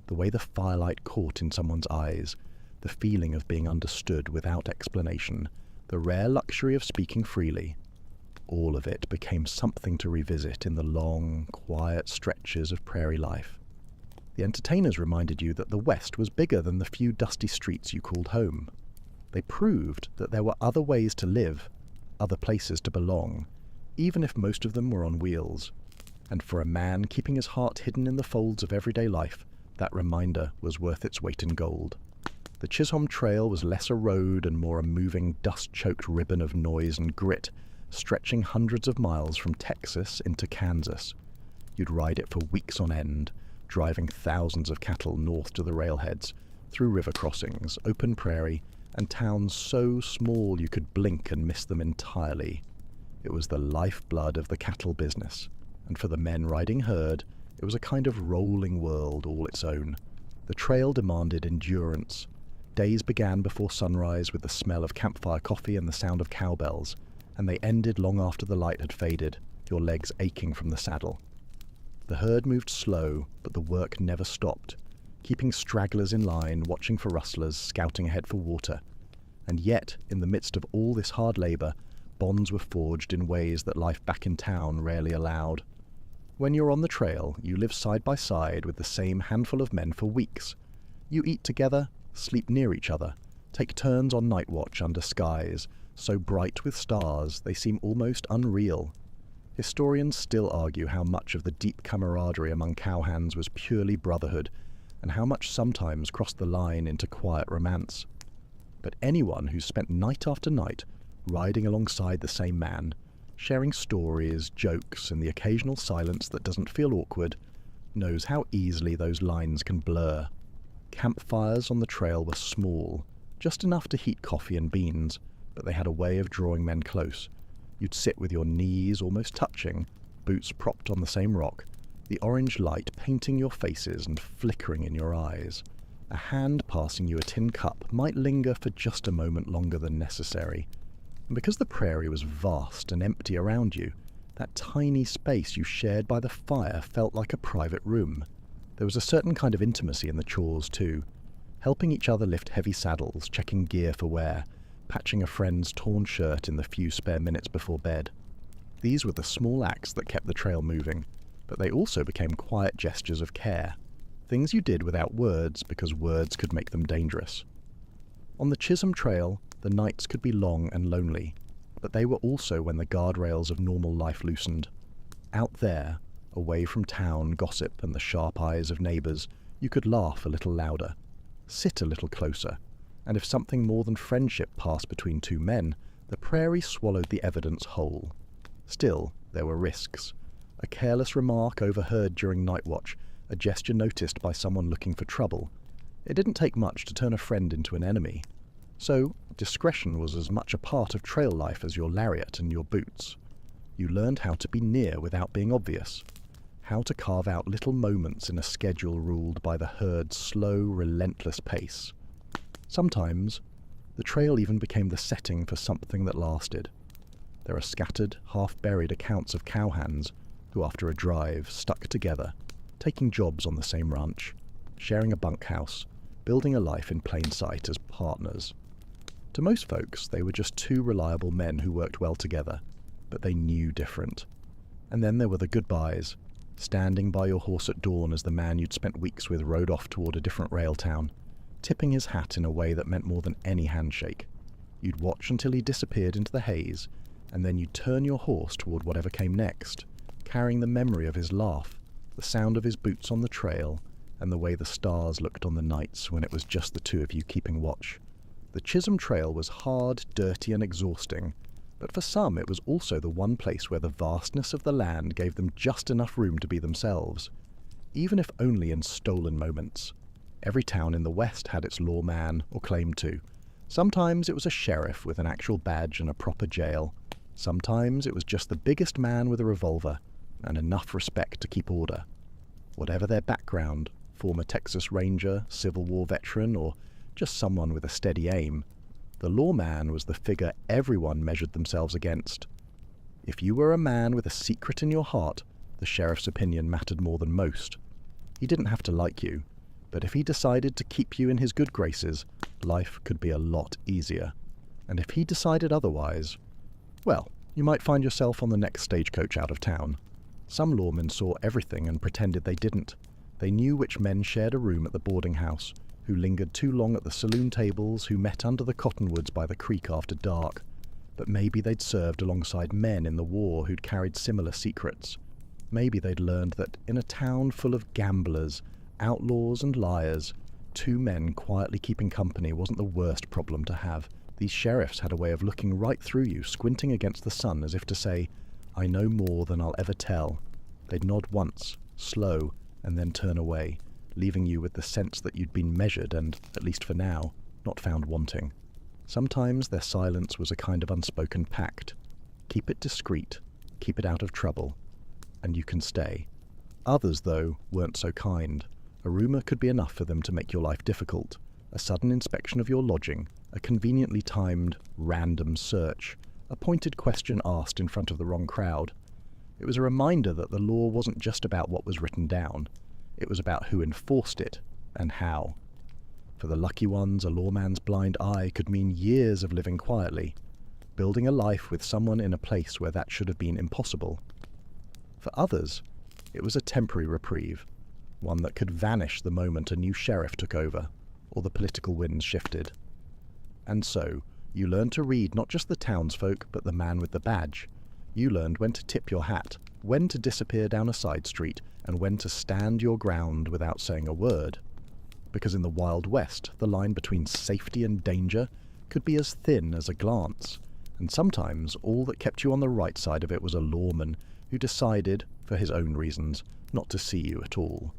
The way the firelight caught in someone's eyes, the feeling of being understood without explanation, the rare luxury of speaking freely, all of it became something to revisit in the long, quiet stretches of prairie life. The entertainers reminded you that the West was bigger than the few dusty streets you called home. They proved that there were other ways to live, other places to belong, even if most of them were on wheels. And for a man keeping his heart hidden in the folds of everyday life, that reminder was worth its weight in gold. The Chisholm Trail was less a road and more a moving, dust-choked ribbon of noise and grit, stretching hundreds of miles from Texas into Kansas. You'd ride it for weeks on end, driving thousands of cattle north to the railheads, through river crossings, open prairie, and towns so small you could blink and miss them entirely. It was the lifeblood of the cattle business, and for the men riding herd, it was a kind of rolling world all its own. The trail demanded endurance. Days began before sunrise with the smell of campfire coffee and the sound of cowbells, and they ended long after the light had faded, your legs aching from the saddle. The herd moved slow, but the work never stopped, keeping stragglers in line, watching for rustlers, scouting ahead for water. And yet, in the midst of all this hard labour, bonds were forged in ways that life back in town rarely allowed. When you're on the trail, you live side by side with the same handful of men for weeks. You eat together, sleep near each other, take turns on night watch under skies so bright with stars they seem almost unreal. Historians still argue how much of the deep camaraderie among cowhands was purely brotherhood, and how much sometimes crossed the line into quiet romance. But anyone who spent night after night riding alongside the same man, sharing stories, jokes, and the occasional silence that doesn't feel awkward, knows how easily those lines can blur. Campfires on the trail were small, just enough to heat coffee and beans, but they had a way of drawing men close. You'd sit with your knees almost touching, boots propped on the same rock, the orange light painting your faces and flickering in your eyes. A hand passing you a tin cup might linger for just a moment longer than necessary. And because the prairie was vast and empty around you, that tiny space you shared by the fire felt like a private room. There was a certain kind of intimacy in the chores too, helping each other lift heavy saddles, checking gear for wear, patching a friend's torn shirt in the few spare minutes before bed. These were the small acts that kept the trail moving, but they also became quiet gestures of care, things you did without words because words could make them dangerous. On the Chisholm Trail, the nights could be long and lonely, but they were also when the guardrails of normal life loosened. Out there, away from town gossip and the sharp eyes of neighbours, you could laugh a little louder, sit a little closer, and if something more than friendship passed between two men, the prairie swallowed the evidence whole. Still, there were risks. A careless remark overheard during night watch, a gesture noticed by someone looking for trouble. It didn't take much to turn a friend into an enemy. So, discretion was as much a part of trail life as your lariat and your boots. You learned how to be near without being obvious, how to carve out little moments in a schedule ruled by the herd's slow, relentless pace. Sometimes, the trail even became the setting for something that lasted. There are scattered, half-buried accounts of cowhands who, after a drive, stuck together, taking jobs on the same ranch, sharing a bunkhouse, building a life in plain sight as partners. To most folks, they were just two reliable men who worked well together, but they knew different. And then there were the goodbyes, standing by your horse at dawn as the man you'd spent weeks with rode off toward a different rail town, tipping his hat in a way that meant more than any handshake. You'd watch until he disappeared into the haze, and then you'd turn your horse toward whatever came next, carrying the memory of his laugh, the sound of his boots on the trail, and the way the stars looked on the nights when it was just the two of you keeping watch. The Chisholm Trail was hard, dirty, and exhausting, but for some it was also the one place where the vastness of the land gave them just enough room to be themselves, even if only in stolen moments. Every town in the West had its lawman, or claimed to. Sometimes it was a sheriff with an actual badge and a proper jail. Sometimes it was just the biggest man with a revolver, and enough respect to keep order. Whatever their background, former Texas Ranger, Civil War veteran, or just someone with a steady aim, the lawman was the figure everyone measured themselves against. If you were a man with a secret in your heart, the sheriff's opinion mattered more than most. He didn't have to like you, but if he decided to keep you in his good graces, life could be a lot easier. And if he decided otherwise, well, you might find yourself on the next stagecoach out of town. Some lawmen saw everything and pretended they didn't. They knew which men shared a room at the boarding house, who lingered too long at the saloon tables, who met under the cottonwoods by the creek after dark. But maybe they'd served alongside men in the war who'd carried similar secrets. Maybe they'd learned that in a town full of gamblers, outlaws and liars, two men quietly keeping company wasn't the worst problem to have. These sheriffs had a way of looking right through you, squinting against the sun as if to say, "I know more than I'll ever tell." They'd nod once, slow, and then turn away, leaving you with the sense that you'd been measured and, at least for now, not found wanting. Sometimes their silence was a kind of unspoken pact. Keep it discreet, keep it out of trouble, and you can stay. Others, though, weren't so kind. A rumour could be enough for them to make your life difficult. A sudden inspection of your lodging, a conveniently timed, random search, a pointed question asked in front of the wrong crowd. It was a reminder that the law wasn't just about what was written down. It was about who enforced it, and how. For the lucky ones, a lawman's blind eye could mean years of living quietly, building a life with someone in a place where that should have been impossible. For others, it was a temporary reprieve, one that could vanish the moment a new sheriff took over, or the political winds shifted. And so, you learned to read not just the townsfolk, but the man with the badge. You learned when to tip your hat, when to disappear down a side street, and when to stand your ground without saying a word. Because in the Wild West, the line between safety and danger could be as thin as a glance, and sometimes all that kept you on the right side of it was a lawman who decided, for his own reasons, not to see you at all.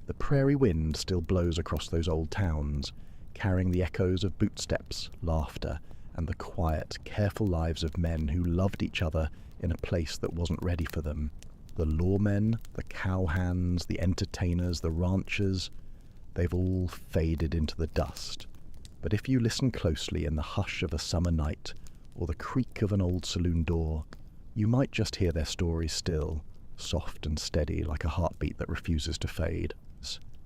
The prairie wind still blows across those old towns, carrying the echoes of bootsteps, laughter, and the quiet, careful lives of men who loved each other in a place that wasn't ready for them. The lawmen, the cowhands, the entertainers, the ranchers, they've all faded into the dust. But if you listen closely in the hush of a summer night, or the creak of an old saloon door, you might just hear their stories still, soft and steady like a heartbeat that refuses to fade.